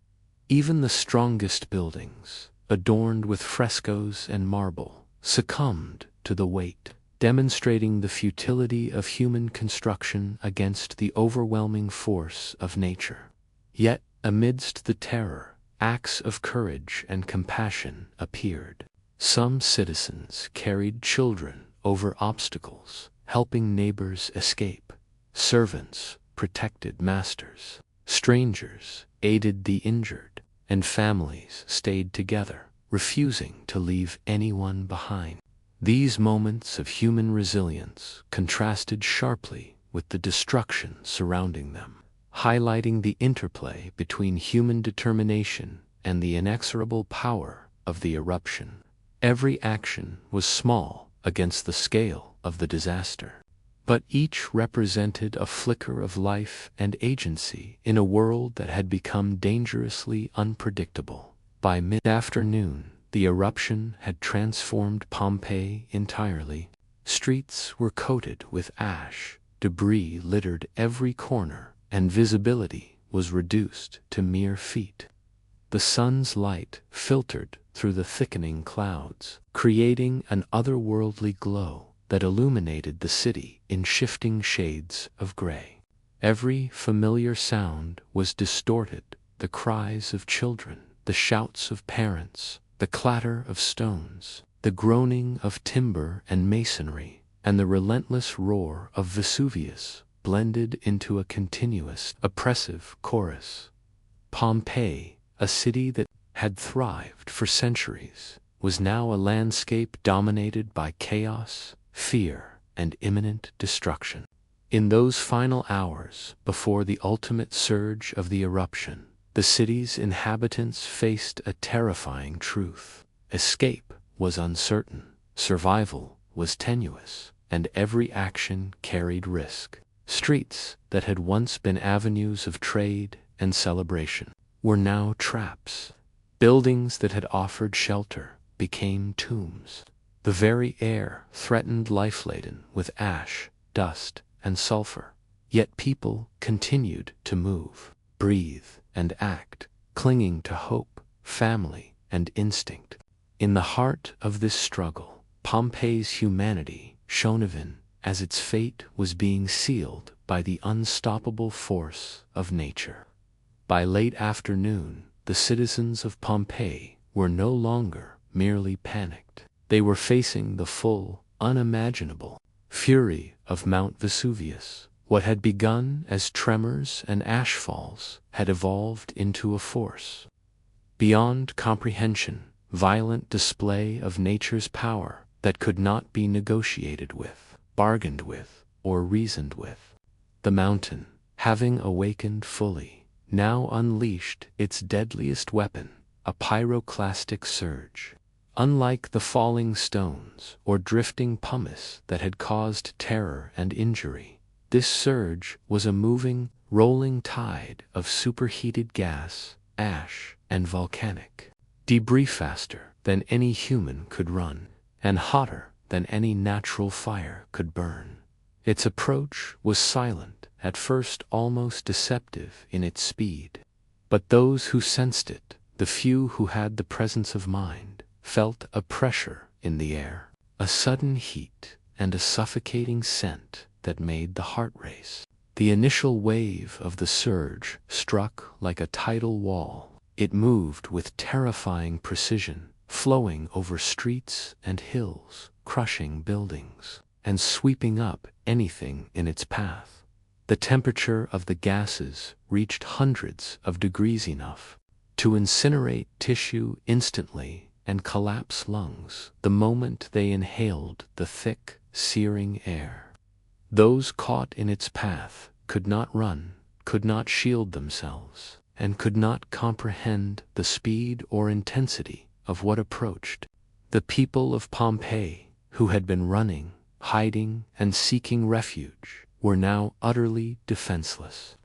Even the strongest buildings, adorned with frescoes and marble, succumbed to the weight, demonstrating the futility of human construction against the overwhelming force of nature. Yet, amidst the terror, acts of courage and compassion appeared. Some citizens carried children over obstacles, helping neighbors escape. Servants protected masters. Strangers aided the injured, and families stayed together, refusing to leave anyone behind. These moments of human resilience contrasted sharply with the destruction surrounding them, highlighting the interplay between human determination and the inexorable power of the eruption. Every action was small against the scale of the disaster, but each represented a flicker of life and agency in a world that had become dangerously unpredictable. By mid-afternoon, the eruption had transformed Pompeii entirely. Streets were coated with ash, debris littered every corner, and visibility was reduced to mere feet. The sun's light filtered through the thickening clouds, creating an otherworldly glow that illuminated the city in shifting shades of gray. Every familiar sound was distorted: the cries of children, the shouts of parents, the clatter of stones, the groaning of timber and masonry, and the relentless roar of Vesuvius blended into a continuous, oppressive chorus. Pompeii, a city that had thrived for centuries, was now a landscape dominated by chaos, fear, and imminent destruction. In those final hours before the ultimate surge of the eruption, the city's inhabitants faced a terrifying truth. Escape was uncertain, survival was tenuous, and every action carried risk. Streets that had once been avenues of trade and celebration were now traps. Buildings that had offered shelter became tombs. The very air threatened life-laden with ash, dust, and sulfur. Yet people continued to move, breathe, and act, clinging to hope, family, and instinct. In the heart of this struggle, Pompeii's humanity shone even as its fate was being sealed by the unstoppable force of nature. By late afternoon, the citizens of Pompeii were no longer merely panicked. They were facing the full, unimaginable fury of Mount Vesuvius. What had begun as tremors and ashfalls had evolved into a force beyond comprehension, violent display of nature's power that could not be negotiated with, bargained with, or reasoned with. The mountain, having awakened fully, now unleashed its deadliest weapon, a pyroclastic surge. Unlike the falling stones or drifting pumice that had caused terror and injury, this surge was a moving, rolling tide of superheated gas, ash, and volcanic debris, faster than any human could run, and hotter than any natural fire could burn. Its approach was silent, at first almost deceptive in its speed. But those who sensed it, the few who had the presence of mind, felt a pressure in the air, a sudden heat, and a suffocating scent that made the heart race. The initial wave of the surge struck like a tidal wall. It moved with terrifying precision, flowing over streets and hills, crushing buildings, and sweeping up anything in its path. The temperature of the gases reached hundreds of degrees, enough to incinerate tissue instantly and collapse lungs the moment they inhaled the thick, searing air. Those caught in its path could not run, could not shield themselves, and could not comprehend the speed or intensity of what approached. The people of Pompeii, who had been running, hiding, and seeking refuge, were now utterly defenseless.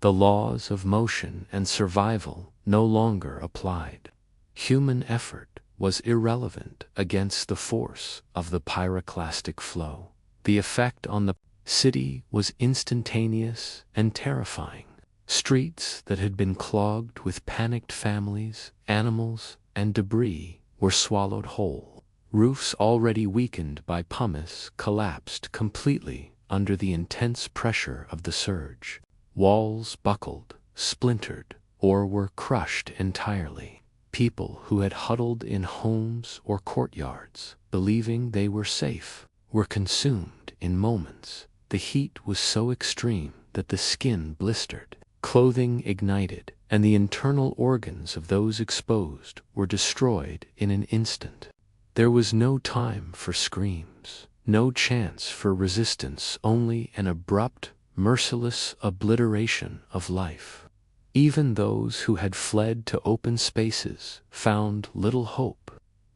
The laws of motion and survival no longer applied. Human effort was irrelevant against the force of the pyroclastic flow. The effect on the city was instantaneous and terrifying. Streets that had been clogged with panicked families, animals, and debris were swallowed whole. Roofs already weakened by pumice collapsed completely under the intense pressure of the surge. Walls buckled, splintered, or were crushed entirely. People who had huddled in homes or courtyards, believing they were safe, were consumed in moments. The heat was so extreme that the skin blistered, clothing ignited, and the internal organs of those exposed were destroyed in an instant. There was no time for screams, no chance for resistance, only an abrupt, merciless obliteration of life. Even those who had fled to open spaces found little hope.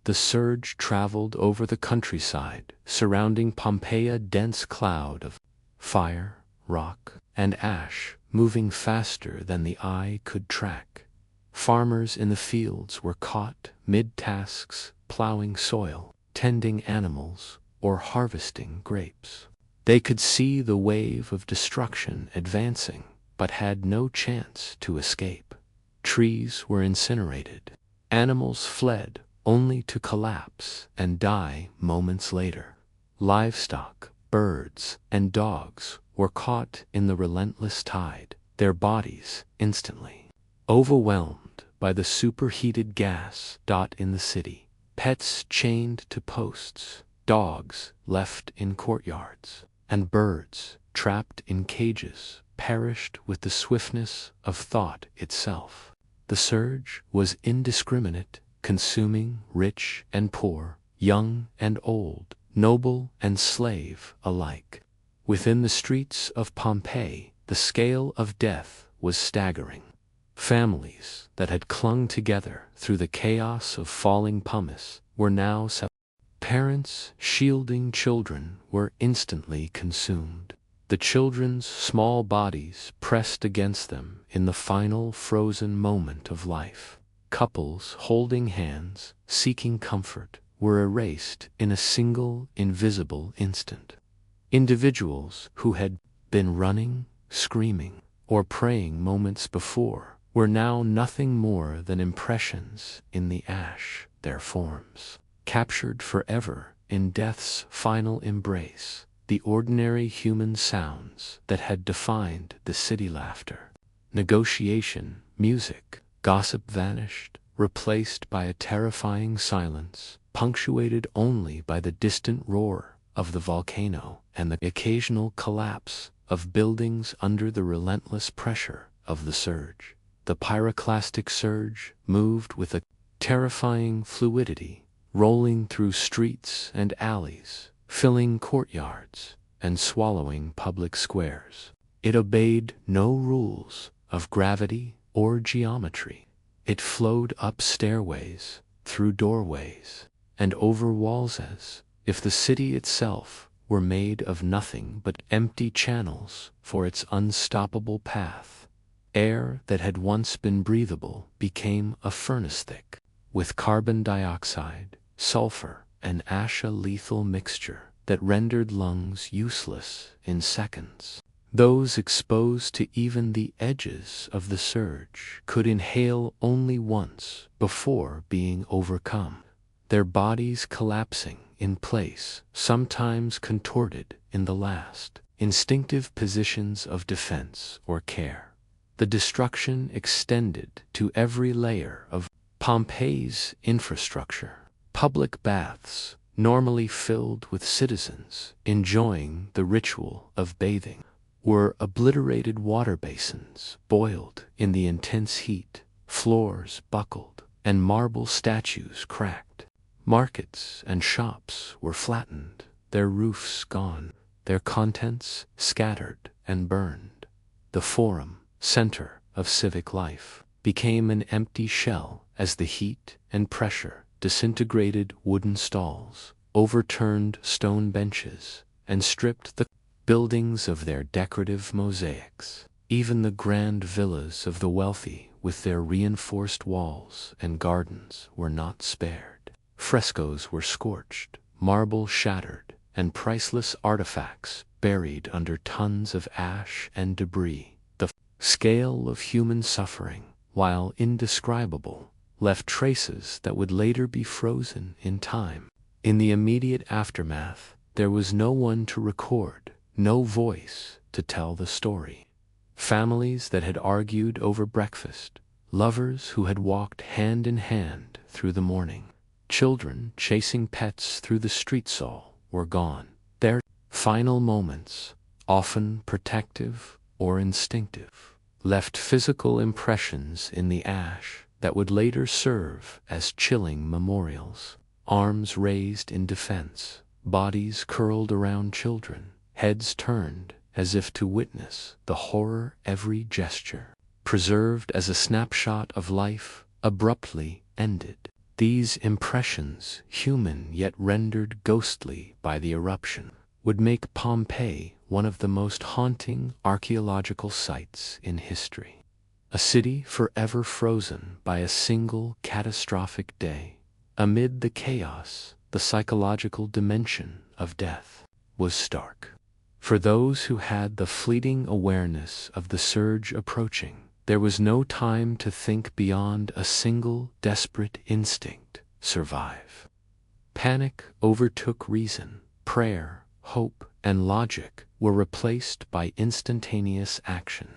The surge traveled over the countryside, surrounding Pompeii, a dense cloud of fire, rock, and ash, moving faster than the eye could track. Farmers in the fields were caught mid-tasks, plowing soil, tending animals, or harvesting grapes. They could see the wave of destruction advancing, but had no chance to escape. Trees were incinerated. Animals fled, only to collapse and die moments later. Livestock, birds, and dogs were caught in the relentless tide, their bodies instantly overwhelmed by the superheated gas. In the city, pets chained to posts, dogs left in courtyards, and birds trapped in cages perished with the swiftness of thought itself. The surge was indiscriminate, consuming rich and poor, young and old, noble and slave alike. Within the streets of Pompeii, the scale of death was staggering. Families that had clung together through the chaos of falling pumice were now separated. Parents shielding children were instantly consumed. The children's small bodies pressed against them in the final frozen moment of life. Couples holding hands, seeking comfort, were erased in a single invisible instant. Individuals who had been running, screaming, or praying moments before were now nothing more than impressions in the ash, their forms captured forever in death's final embrace, the ordinary human sounds that had defined the city laughter. Negotiation, music, gossip vanished, replaced by a terrifying silence, punctuated only by the distant roar of the volcano and the occasional collapse of buildings under the relentless pressure of the surge. The pyroclastic surge moved with a terrifying fluidity, rolling through streets and alleys, filling courtyards, and swallowing public squares. It obeyed no rules of gravity or geometry. It flowed up stairways, through doorways, and over walls as if the city itself were made of nothing but empty channels for its unstoppable path. Air that had once been breathable became a furnace thick, with carbon dioxide, sulfur, and ash, a lethal mixture that rendered lungs useless in seconds. Those exposed to even the edges of the surge could inhale only once before being overcome, their bodies collapsing in place, sometimes contorted in the last instinctive positions of defense or care. The destruction extended to every layer of Pompeii's infrastructure. Public baths, normally filled with citizens enjoying the ritual of bathing, were obliterated water basins boiled in the intense heat, floors buckled, and marble statues cracked. Markets and shops were flattened, their roofs gone, their contents scattered and burned. The forum, center of civic life, became an empty shell as the heat and pressure disintegrated wooden stalls, overturned stone benches, and stripped the buildings of their decorative mosaics. Even the grand villas of the wealthy, with their reinforced walls and gardens, were not spared. Frescoes were scorched, marble shattered, and priceless artifacts buried under tons of ash and debris. The scale of human suffering, while indescribable, left traces that would later be frozen in time. In the immediate aftermath, there was no one to record, no voice to tell the story. Families that had argued over breakfast, lovers who had walked hand in hand through the morning, children chasing pets through the streets, all were gone. Their final moments, often protective or instinctive, left physical impressions in the ash that would later serve as chilling memorials. Arms raised in defense, bodies curled around children, heads turned as if to witness the horror every gesture, preserved as a snapshot of life, abruptly ended. These impressions, human yet rendered ghostly by the eruption, would make Pompeii one of the most haunting archaeological sites in history. A city forever frozen by a single catastrophic day. Amid the chaos, the psychological dimension of death was stark. For those who had the fleeting awareness of the surge approaching, there was no time to think beyond a single desperate instinct: survive. Panic overtook reason. Prayer, hope, and logic were replaced by instantaneous action.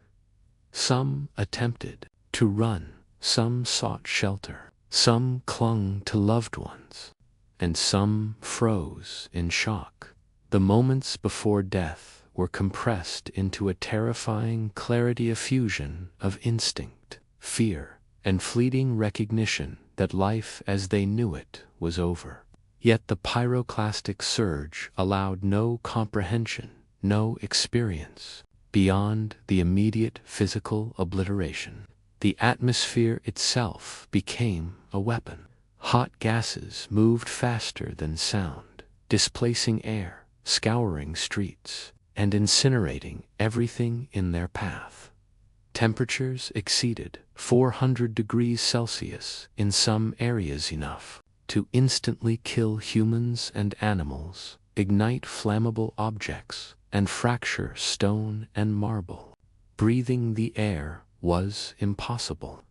Some attempted to run, some sought shelter, some clung to loved ones, and some froze in shock. The moments before death were compressed into a terrifying clarity, a fusion of instinct, fear, and fleeting recognition that life as they knew it was over. Yet the pyroclastic surge allowed no comprehension, no experience, beyond the immediate physical obliteration. The atmosphere itself became a weapon. Hot gases moved faster than sound, displacing air, scouring streets, and incinerating everything in their path. Temperatures exceeded 400 degrees Celsius in some areas, enough to instantly kill humans and animals, ignite flammable objects, and fracture stone and marble. Breathing the air was impossible.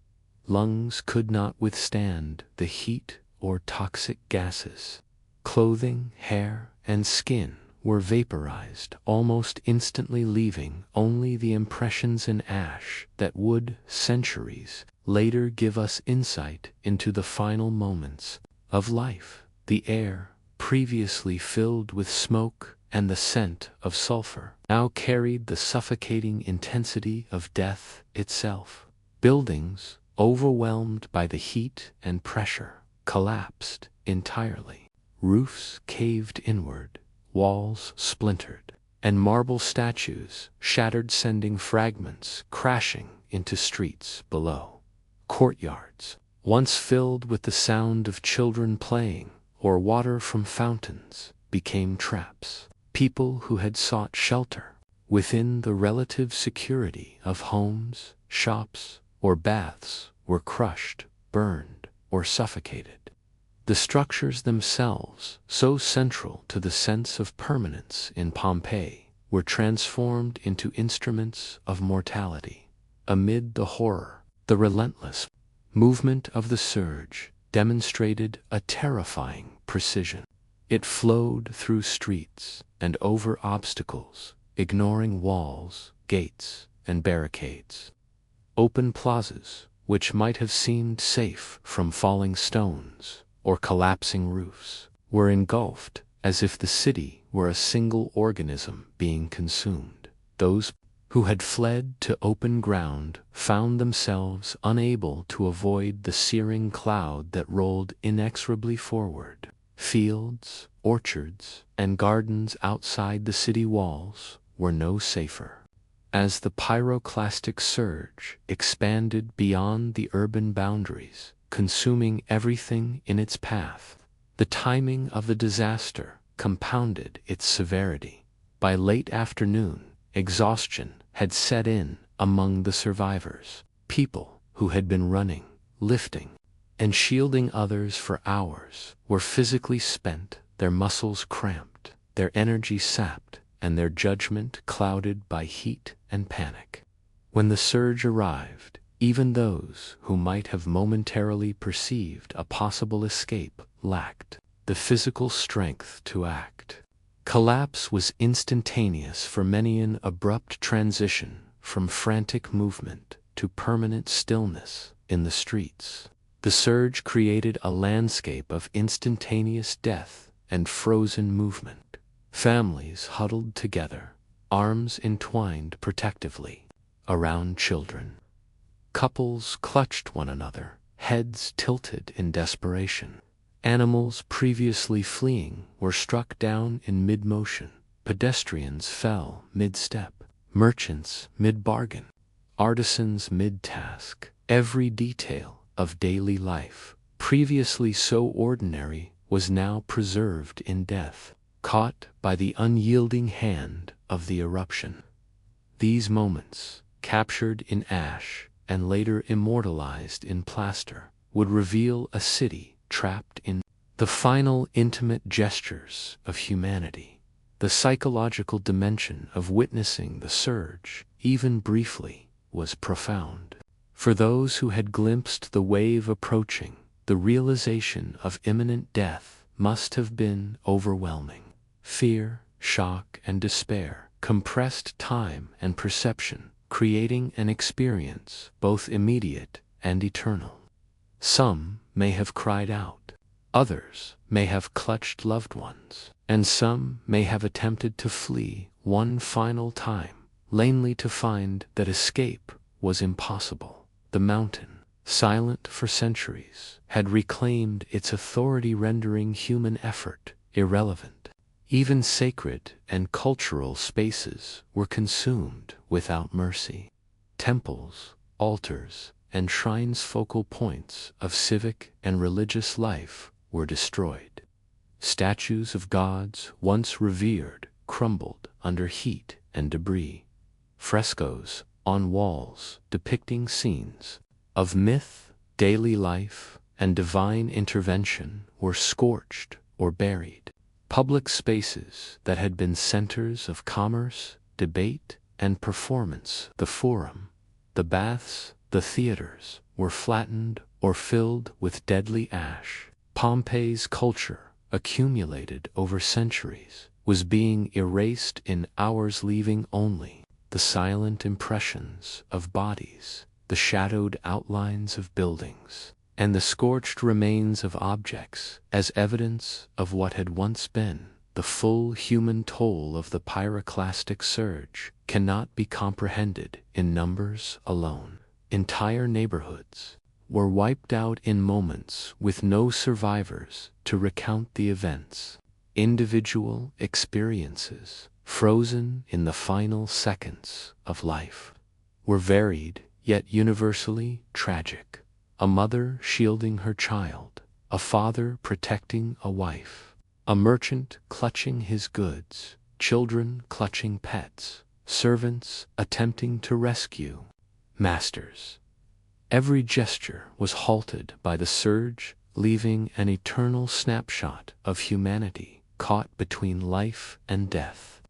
Lungs could not withstand the heat or toxic gases. Clothing, hair, and skin were vaporized almost instantly, leaving only the impressions in ash that would, centuries later, give us insight into the final moments of life. The air, previously filled with smoke and the scent of sulfur, now carried the suffocating intensity of death itself. Buildings, overwhelmed by the heat and pressure, collapsed entirely. Roofs caved inward, walls splintered, and marble statues shattered, sending fragments crashing into streets below. Courtyards, once filled with the sound of children playing or water from fountains, became traps. People who had sought shelter within the relative security of homes, shops, or baths were crushed, burned, or suffocated. The structures themselves, so central to the sense of permanence in Pompeii, were transformed into instruments of mortality. Amid the horror, the relentless movement of the surge demonstrated a terrifying precision. It flowed through streets and over obstacles, ignoring walls, gates, and barricades. Open plazas, which might have seemed safe from falling stones or collapsing roofs, were engulfed as if the city were a single organism being consumed. Those who had fled to open ground found themselves unable to avoid the searing cloud that rolled inexorably forward. Fields, orchards, and gardens outside the city walls were no safer. As the pyroclastic surge expanded beyond the urban boundaries, consuming everything in its path, the timing of the disaster compounded its severity. By late afternoon, exhaustion had set in among the survivors. People who had been running, lifting, and shielding others for hours were physically spent, their muscles cramped, their energy sapped, and their judgment clouded by heat and panic. When the surge arrived, even those who might have momentarily perceived a possible escape lacked the physical strength to act. Collapse was instantaneous for many, an abrupt transition from frantic movement to permanent stillness in the streets. The surge created a landscape of instantaneous death and frozen movement. Families huddled together, arms entwined protectively around children. Couples clutched one another, heads tilted in desperation. Animals previously fleeing were struck down in mid-motion. Pedestrians fell mid-step. Merchants mid-bargain. Artisans mid-task. Every detail of daily life, previously so ordinary, was now preserved in death, caught by the unyielding hand of the eruption. These moments, captured in ash and later immortalized in plaster, would reveal a city trapped in the final intimate gestures of humanity. The psychological dimension of witnessing the surge, even briefly, was profound. For those who had glimpsed the wave approaching, the realization of imminent death must have been overwhelming. Fear, shock, and despair compressed time and perception, creating an experience both immediate and eternal. Some may have cried out, others may have clutched loved ones, and some may have attempted to flee one final time, lamely to find that escape was impossible. The mountain, silent for centuries, had reclaimed its authority, rendering human effort irrelevant. Even sacred and cultural spaces were consumed without mercy. Temples, altars, and shrines, focal points of civic and religious life, were destroyed. Statues of gods once revered crumbled under heat and debris. Frescoes on walls depicting scenes of myth, daily life, and divine intervention were scorched or buried. Public spaces that had been centers of commerce, debate, and performance, the forum, the baths, the theaters, were flattened or filled with deadly ash. Pompeii's culture, accumulated over centuries, was being erased in hours, leaving only the silent impressions of bodies, the shadowed outlines of buildings, and the scorched remains of objects as evidence of what had once been. The full human toll of the pyroclastic surge cannot be comprehended in numbers alone. Entire neighborhoods were wiped out in moments, with no survivors to recount the events. Individual experiences, frozen in the final seconds of life, were varied yet universally tragic. A mother shielding her child, a father protecting a wife, a merchant clutching his goods, children clutching pets, servants attempting to rescue masters. Every gesture was halted by the surge, leaving an eternal snapshot of humanity caught between life and death.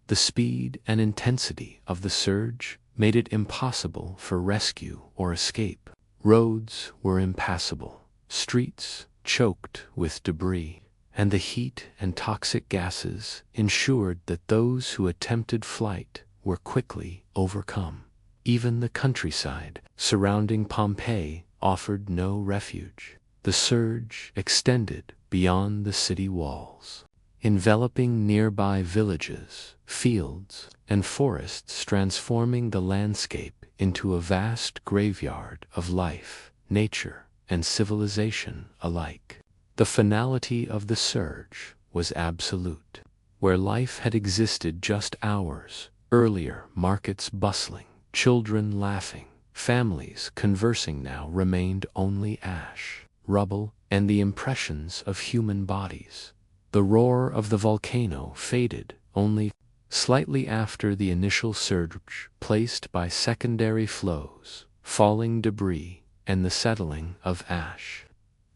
The speed and intensity of the surge made it impossible for rescue or escape. Roads were impassable, streets choked with debris, and the heat and toxic gases ensured that those who attempted flight were quickly overcome. Even the countryside surrounding Pompeii offered no refuge. The surge extended beyond the city walls, enveloping nearby villages, fields, and forests, transforming the landscape into a vast graveyard of life, nature, and civilization alike. The finality of the surge was absolute. Where life had existed just hours earlier, markets bustling, children laughing, families conversing, now remained only ash, rubble, and the impressions of human bodies. The roar of the volcano faded only slightly after the initial surge, placed by secondary flows, falling debris, and the settling of ash.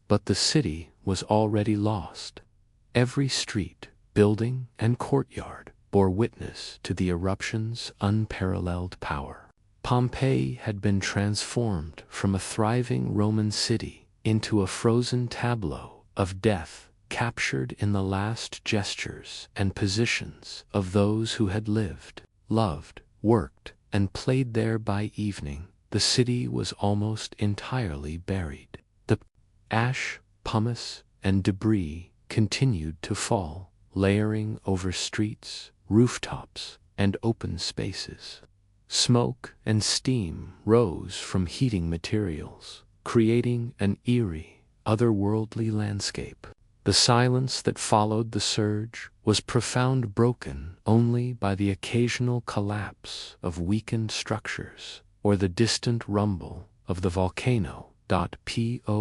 But the city was already lost. Every street, building, and courtyard bore witness to the eruption's unparalleled power. Pompeii had been transformed from a thriving Roman city into a frozen tableau of death, captured in the last gestures and positions of those who had lived, loved, worked, and played there. By evening, the city was almost entirely buried. The ash, pumice, and debris continued to fall, layering over streets, rooftops, and open spaces. Smoke and steam rose from heating materials, creating an eerie, otherworldly landscape. The silence that followed the surge was profound, broken only by the occasional collapse of weakened structures or the distant rumble of the volcano. Pompeii,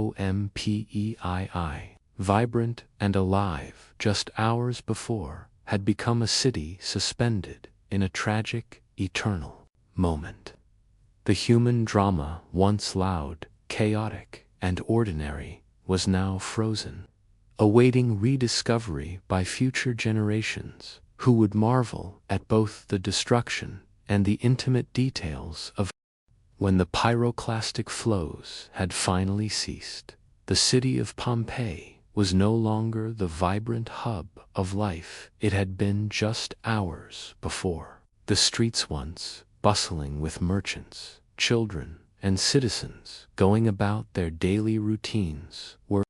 vibrant and alive just hours before, had become a city suspended in a tragic, eternal moment. The human drama, once loud, chaotic, and ordinary, was now frozen, awaiting rediscovery by future generations, who would marvel at both the destruction and the intimate details of. When the pyroclastic flows had finally ceased, the city of Pompeii was no longer the vibrant hub of life it had been just hours before. The streets, once bustling with merchants, children, and citizens going about their daily routines, were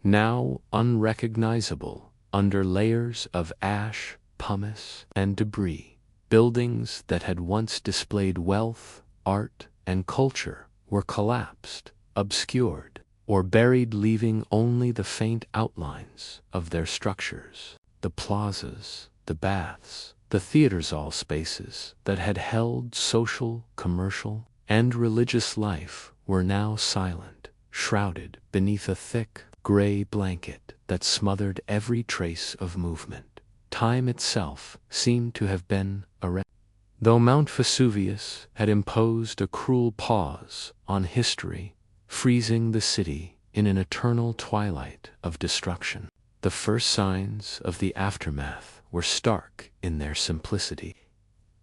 now unrecognizable under layers of ash, pumice, and debris. Buildings that had once displayed wealth, art, and culture were collapsed, obscured, or buried, leaving only the faint outlines of their structures. The plazas, the baths, the theaters, all spaces that had held social, commercial, and religious life, were now silent, shrouded beneath a thick, gray blanket that smothered every trace of movement. Time itself seemed to have been arrested. Though Mount Vesuvius had imposed a cruel pause on history, freezing the city in an eternal twilight of destruction, the first signs of the aftermath were stark in their simplicity.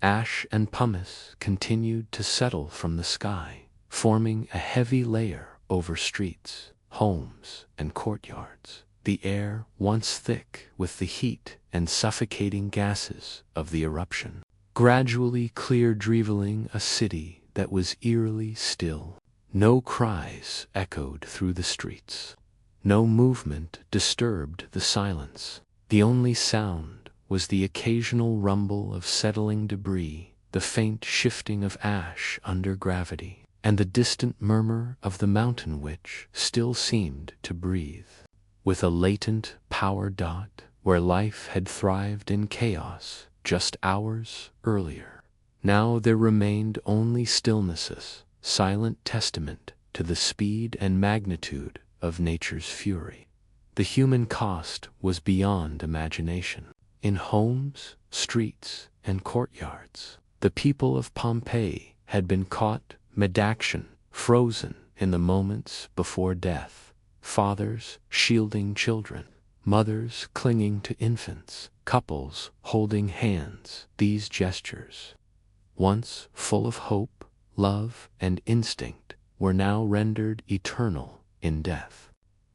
Ash and pumice continued to settle from the sky, forming a heavy layer over streets, homes, and courtyards. The air, once thick with the heat and suffocating gases of the eruption, gradually cleared, revealing a city that was eerily still. No cries echoed through the streets. No movement disturbed the silence. The only sound was the occasional rumble of settling debris, the faint shifting of ash under gravity, and the distant murmur of the mountain which still seemed to breathe. With a latent power dot where life had thrived in chaos just hours earlier, now there remained only stillnesses, silent testament to the speed and magnitude of nature's fury. The human cost was beyond imagination. In homes, streets, and courtyards, the people of Pompeii had been caught mid-action, frozen in the moments before death. Fathers shielding children, mothers clinging to infants, couples holding hands. These gestures, once full of hope, love, and instinct, were now rendered eternal in death.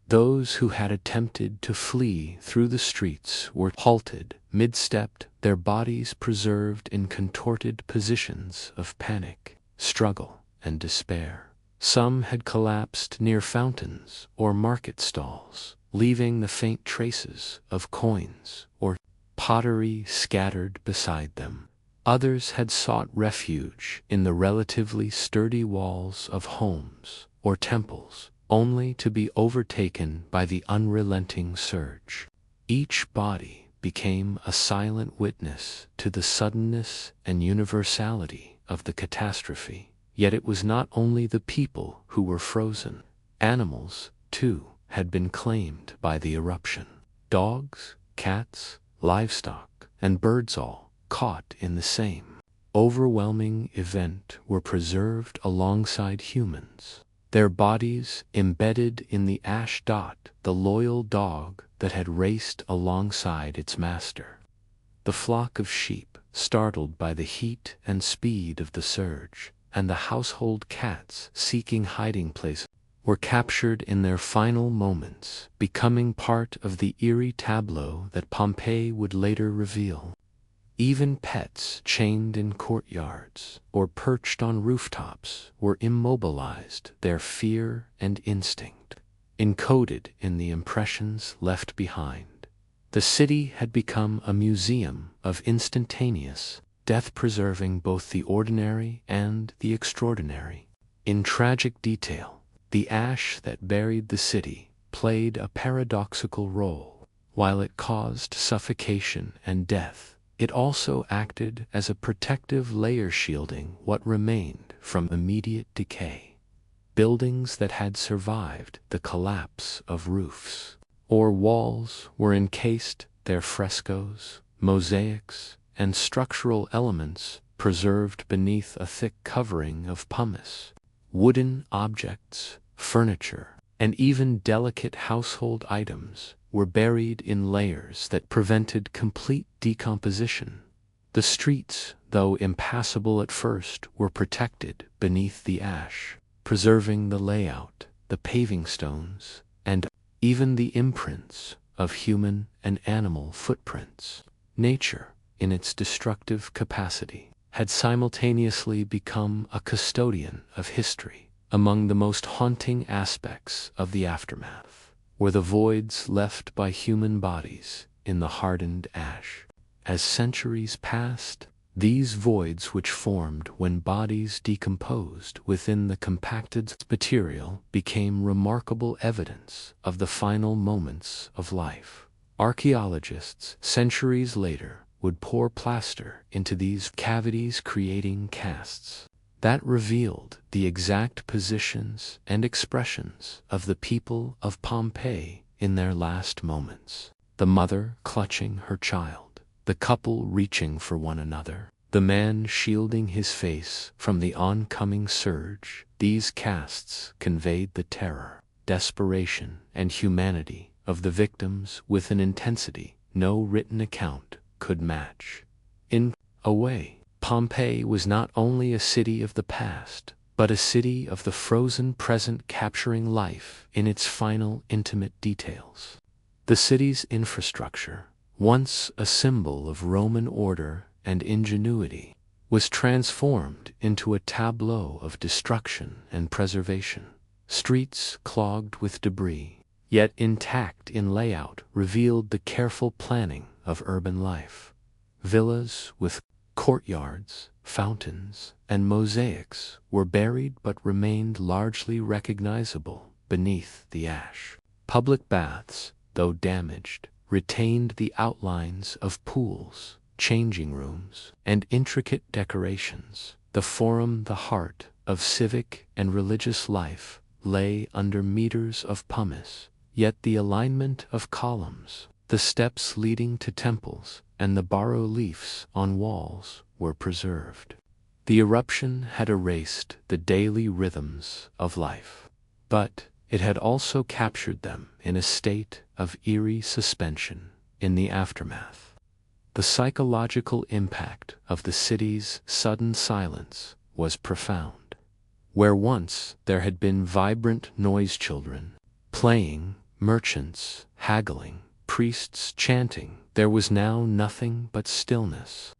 Those who had attempted to flee through the streets were halted mid-step, their bodies preserved in contorted positions of panic, struggle, and despair. Some had collapsed near fountains or market stalls, leaving the faint traces of coins or pottery scattered beside them. Others had sought refuge in the relatively sturdy walls of homes or temples, only to be overtaken by the unrelenting surge. Each body became a silent witness to the suddenness and universality of the catastrophe. Yet it was not only the people who were frozen. Animals, too, had been claimed by the eruption. Dogs, cats, livestock, and birds, all caught in the same overwhelming event, were preserved alongside humans, their bodies embedded in the ash dot, the loyal dog that had raced alongside its master. The flock of sheep, startled by the heat and speed of the surge, and the household cats seeking hiding places, were captured in their final moments, becoming part of the eerie tableau that Pompeii would later reveal. Even pets chained in courtyards or perched on rooftops were immobilized, their fear and instinct encoded in the impressions left behind. The city had become a museum of instantaneous death, preserving both the ordinary and the extraordinary. In tragic detail, the ash that buried the city played a paradoxical role. While it caused suffocation and death, it also acted as a protective layer, shielding what remained from immediate decay. Buildings that had survived the collapse of roofs or walls were encased, their frescoes, mosaics, and structural elements preserved beneath a thick covering of pumice. Wooden objects, furniture, and even delicate household items were buried in layers that prevented complete decomposition. The streets, though impassable at first, were protected beneath the ash, preserving the layout, the paving stones, and even the imprints of human and animal footprints. Nature, in its destructive capacity, had simultaneously become a custodian of history. Among the most haunting aspects of the aftermath were the voids left by human bodies in the hardened ash. As centuries passed, These voids, which formed when bodies decomposed within the compacted material, became remarkable evidence of the final moments of life. Archaeologists, centuries later, would pour plaster into these cavities, creating casts that revealed the exact positions and expressions of the people of Pompeii in their last moments. The mother clutching her child, the couple reaching for one another, the man shielding his face from the oncoming surge. These casts conveyed the terror, desperation, and humanity of the victims with an intensity no written account could match. In a way, Pompeii was not only a city of the past, but a city of the frozen present, capturing life in its final intimate details. The city's infrastructure, once a symbol of Roman order and ingenuity, was transformed into a tableau of destruction and preservation. Streets clogged with debris, yet intact in layout, revealed the careful planning of urban life. Villas with courtyards, fountains, and mosaics were buried but remained largely recognizable beneath the ash. Public baths, though damaged, retained the outlines of pools, changing rooms, and intricate decorations. The Forum, the heart of civic and religious life, lay under meters of pumice, yet the alignment of columns, the steps leading to temples, and the bas-reliefs on walls were preserved. The eruption had erased the daily rhythms of life, but it had also captured them in a state of eerie suspension in the aftermath. The psychological impact of the city's sudden silence was profound. Where once there had been vibrant noise, children playing, merchants haggling, priests chanting, there was now nothing but stillness.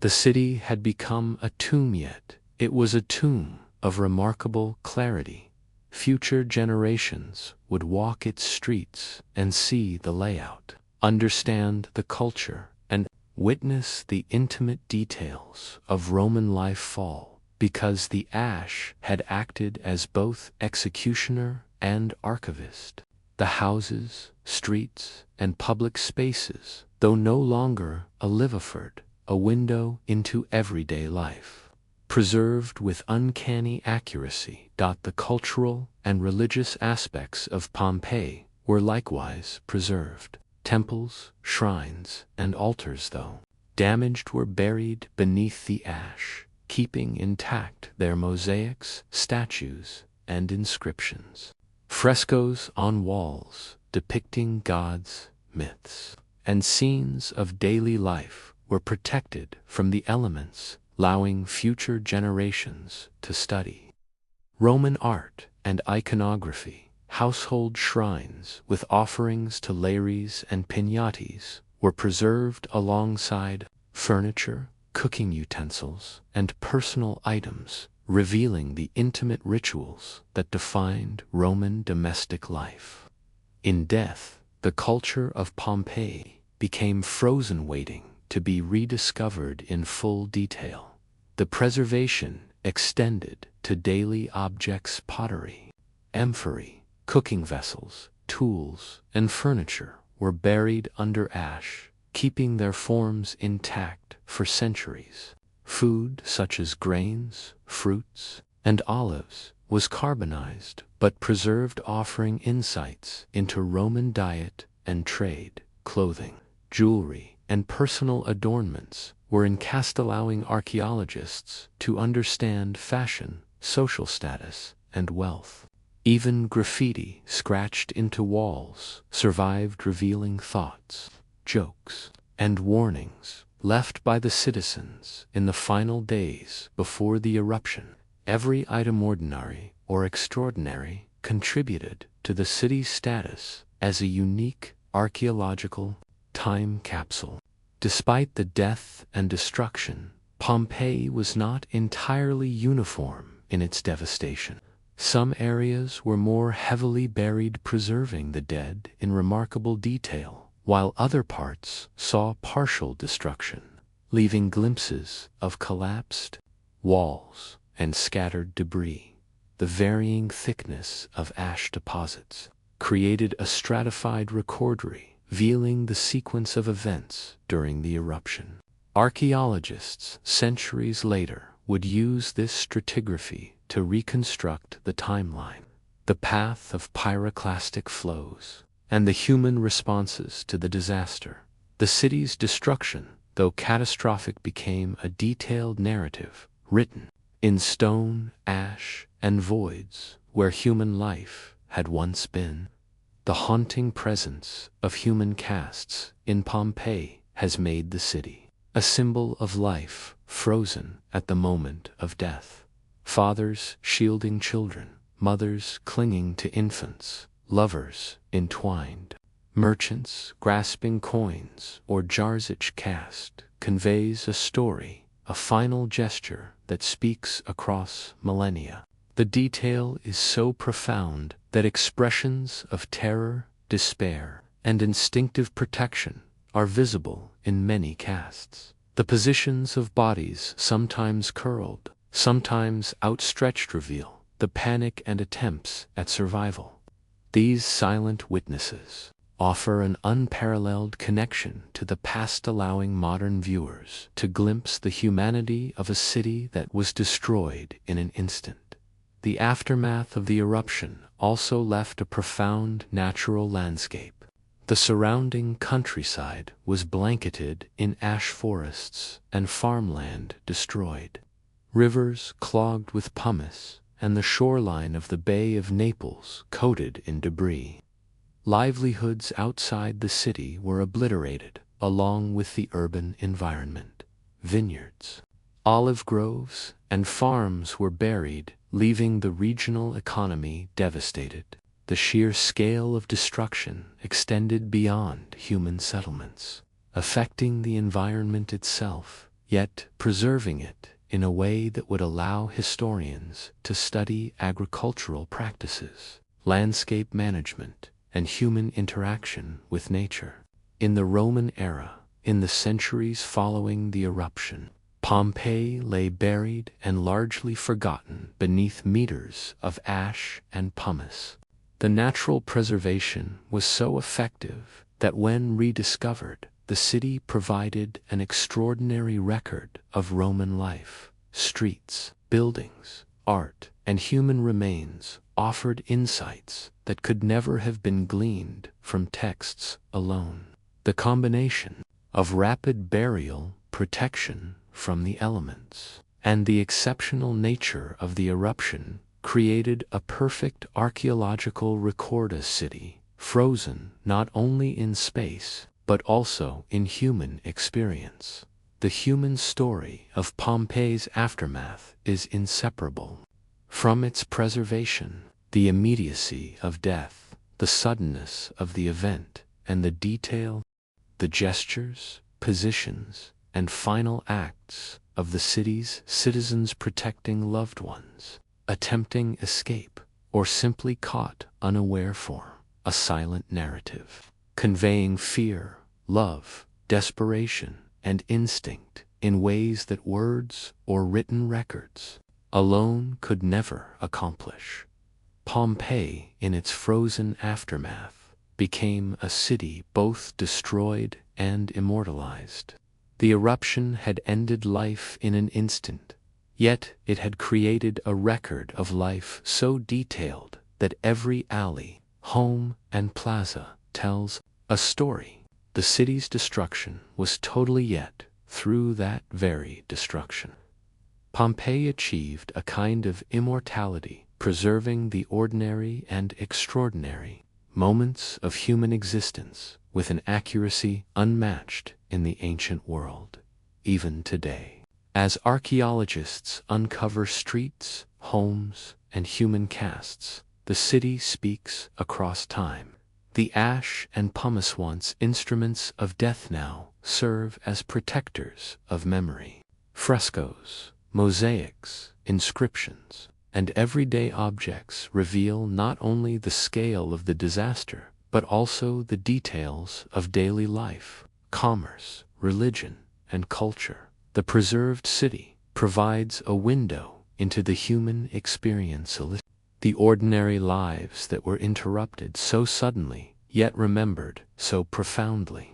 The city had become a tomb, yet it was a tomb of remarkable clarity. Future generations would walk its streets and see the layout, understand the culture, and witness the intimate details of Roman life fall, because the ash had acted as both executioner and archivist. The houses, streets, and public spaces, though no longer a liviford, a window into everyday life, preserved with uncanny accuracy. The cultural and religious aspects of Pompeii were likewise preserved. Temples, shrines, and altars, though damaged, were buried beneath the ash, keeping intact their mosaics, statues, and inscriptions. Frescoes on walls depicting gods, myths, and scenes of daily life were protected from the elements, allowing future generations to study. Roman art and iconography, household shrines with offerings to lares and piñatas, were preserved alongside furniture, cooking utensils, and personal items, revealing the intimate rituals that defined Roman domestic life. In death, the culture of Pompeii became frozen, waiting to be rediscovered in full detail. The preservation extended to daily objects: pottery, amphorae, cooking vessels, tools, and furniture were buried under ash, keeping their forms intact for centuries. Food such as grains, fruits, and olives was carbonized but preserved, offering insights into Roman diet and trade. Clothing, jewelry, and personal adornments were encased, allowing archaeologists to understand fashion, social status, and wealth. Even graffiti scratched into walls survived, revealing thoughts, jokes, and warnings left by the citizens in the final days before the eruption. Every item, ordinary or extraordinary, contributed to the city's status as a unique archaeological time capsule. Despite the death and destruction, Pompeii was not entirely uniform in its devastation. Some areas were more heavily buried, preserving the dead in remarkable detail, while other parts saw partial destruction, leaving glimpses of collapsed walls and scattered debris. The varying thickness of ash deposits created a stratified recordery, revealing the sequence of events during the eruption. Archaeologists, centuries later, would use this stratigraphy to reconstruct the timeline, the path of pyroclastic flows, and the human responses to the disaster. The city's destruction, though catastrophic, became a detailed narrative, written in stone, ash, and voids where human life had once been. The haunting presence of human casts in Pompeii has made the city a symbol of life frozen at the moment of death. Fathers shielding children, mothers clinging to infants, lovers entwined, merchants grasping coins or jars. Each cast conveys a story, a final gesture that speaks across millennia. The detail is so profound that expressions of terror, despair, and instinctive protection are visible in many casts. The positions of bodies, sometimes curled, sometimes outstretched, reveal the panic and attempts at survival. These silent witnesses offer an unparalleled connection to the past, allowing modern viewers to glimpse the humanity of a city that was destroyed in an instant. The aftermath of the eruption also left a profound natural landscape. The surrounding countryside was blanketed in ash forests and farmland destroyed. Rivers clogged with pumice, and the shoreline of the Bay of Naples coated in debris. Livelihoods outside the city were obliterated, along with the urban environment. Vineyards, olive groves, and farms were buried, leaving the regional economy devastated. The sheer scale of destruction extended beyond human settlements, affecting the environment itself, yet preserving it in a way that would allow historians to study agricultural practices, landscape management, and human interaction with nature. In the Roman era, in the centuries following the eruption, Pompeii lay buried and largely forgotten beneath meters of ash and pumice. The natural preservation was so effective that when rediscovered, the city provided an extraordinary record of Roman life. Streets, buildings, art, and human remains offered insights that could never have been gleaned from texts alone. The combination of rapid burial, protection from the elements, and the exceptional nature of the eruption created a perfect archaeological record, a city frozen not only in space but also in human experience. The human story of Pompeii's aftermath is inseparable from its preservation. The immediacy of death, the suddenness of the event, and the detail, the gestures, positions, and final acts of the city's citizens protecting loved ones, attempting escape, or simply caught unaware, form a silent narrative, conveying fear, love, desperation, and instinct in ways that words or written records alone could never accomplish. Pompeii, in its frozen aftermath, became a city both destroyed and immortalized. The eruption had ended life in an instant, yet it had created a record of life so detailed that every alley, home, and plaza tells a story. The city's destruction was total, yet through that very destruction, Pompeii achieved a kind of immortality, preserving the ordinary and extraordinary moments of human existence with an accuracy unmatched in the ancient world. Even today, as archaeologists uncover streets, homes, and human casts, the city speaks across time. The ash and pumice, once instruments of death, now serve as protectors of memory. Frescoes, mosaics, inscriptions, and everyday objects reveal not only the scale of the disaster, but also the details of daily life, commerce, religion, and culture. The preserved city provides a window into the human experience, the ordinary lives that were interrupted so suddenly, yet remembered so profoundly.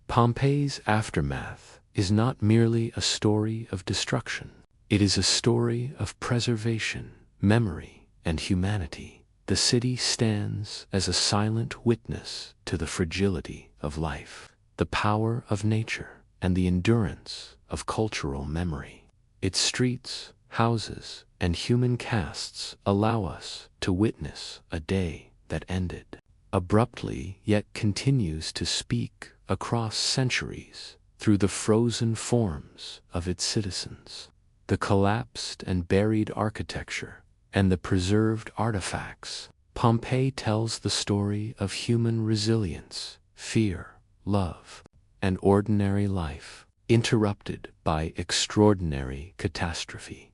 Pompeii's aftermath is not merely a story of destruction. It is a story of preservation, memory, and humanity. The city stands as a silent witness to the fragility of life, the power of nature, and the endurance of cultural memory. Its streets, houses, and human casts allow us to witness a day that ended abruptly yet continues to speak across centuries through the frozen forms of its citizens. The collapsed and buried architecture and the preserved artifacts, Pompeii tells the story of human resilience, fear, love, and ordinary life, interrupted by extraordinary catastrophe.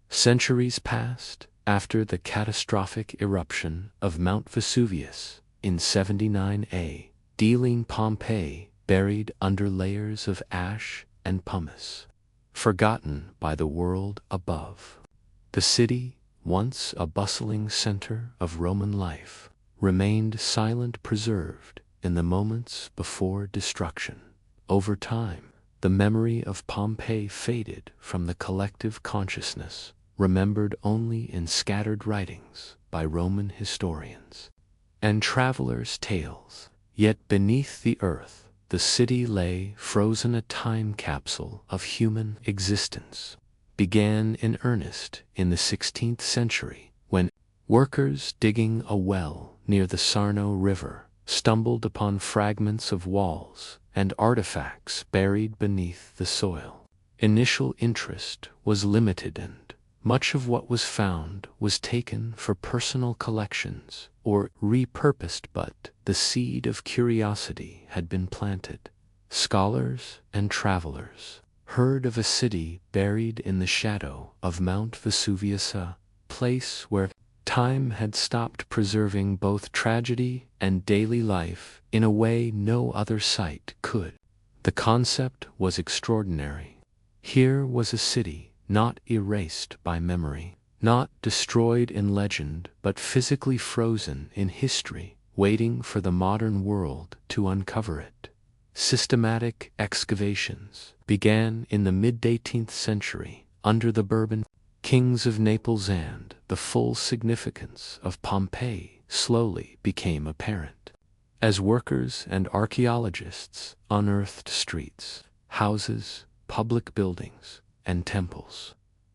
Centuries passed after the catastrophic eruption of Mount Vesuvius in 79 A, leaving Pompeii buried under layers of ash and pumice, forgotten by the world above. The city, once a bustling center of Roman life, remained silent, preserved in the moments before destruction. Over time, the memory of Pompeii faded from the collective consciousness, remembered only in scattered writings by Roman historians and travelers' tales. Yet beneath the earth, the city lay frozen, a time capsule of human existence. Began in earnest in the 16th century, when workers digging a well near the Sarno River stumbled upon fragments of walls and artifacts buried beneath the soil. Initial interest was limited, and much of what was found was taken for personal collections or repurposed, but the seed of curiosity had been planted. Scholars and travelers heard of a city buried in the shadow of Mount Vesuvius, a place where time had stopped preserving both tragedy and daily life in a way no other site could. The concept was extraordinary. Here was a city not erased by memory, not destroyed in legend, but physically frozen in history, waiting for the modern world to uncover it. Systematic excavations began in the mid-18th century under the Bourbon kings of Naples, and the full significance of Pompeii slowly became apparent as workers and archaeologists unearthed streets, houses, public buildings, and temples.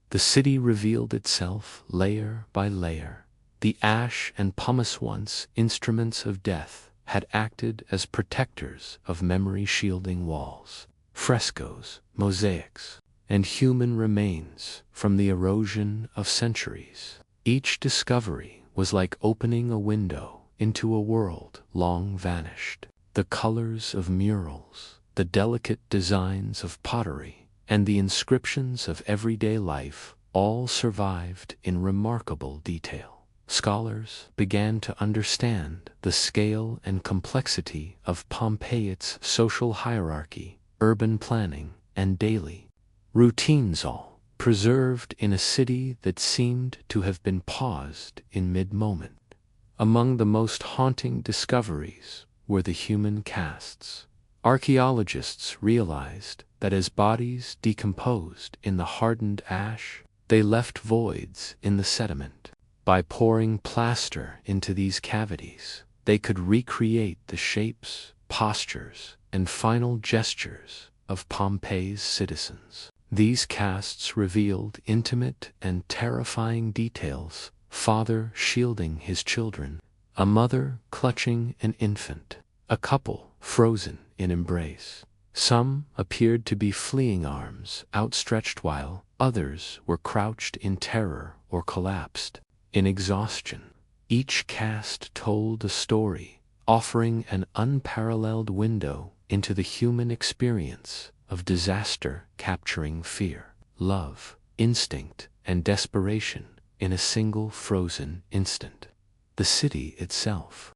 The city revealed itself layer by layer. The ash and pumice, once instruments of death, had acted as protectors of memory, shielding walls, frescoes, mosaics, and human remains from the erosion of centuries. Each discovery was like opening a window into a world long vanished. The colors of murals, the delicate designs of pottery, and the inscriptions of everyday life all survived in remarkable detail. Scholars began to understand the scale and complexity of Pompeii's social hierarchy, urban planning, and daily routines, all preserved in a city that seemed to have been paused in mid-moment. Among the most haunting discoveries were the human casts. Archaeologists realized that as bodies decomposed in the hardened ash, they left voids in the sediment. By pouring plaster into these cavities, they could recreate the shapes, postures, and final gestures of Pompeii's citizens. These casts revealed intimate and terrifying details: father shielding his children, a mother clutching an infant, a couple frozen in embrace. Some appeared to be fleeing, arms outstretched, while others were crouched in terror or collapsed in exhaustion. Each cast told a story, offering an unparalleled window into the human experience of disaster, capturing fear, love, instinct, and desperation in a single frozen instant. The city itself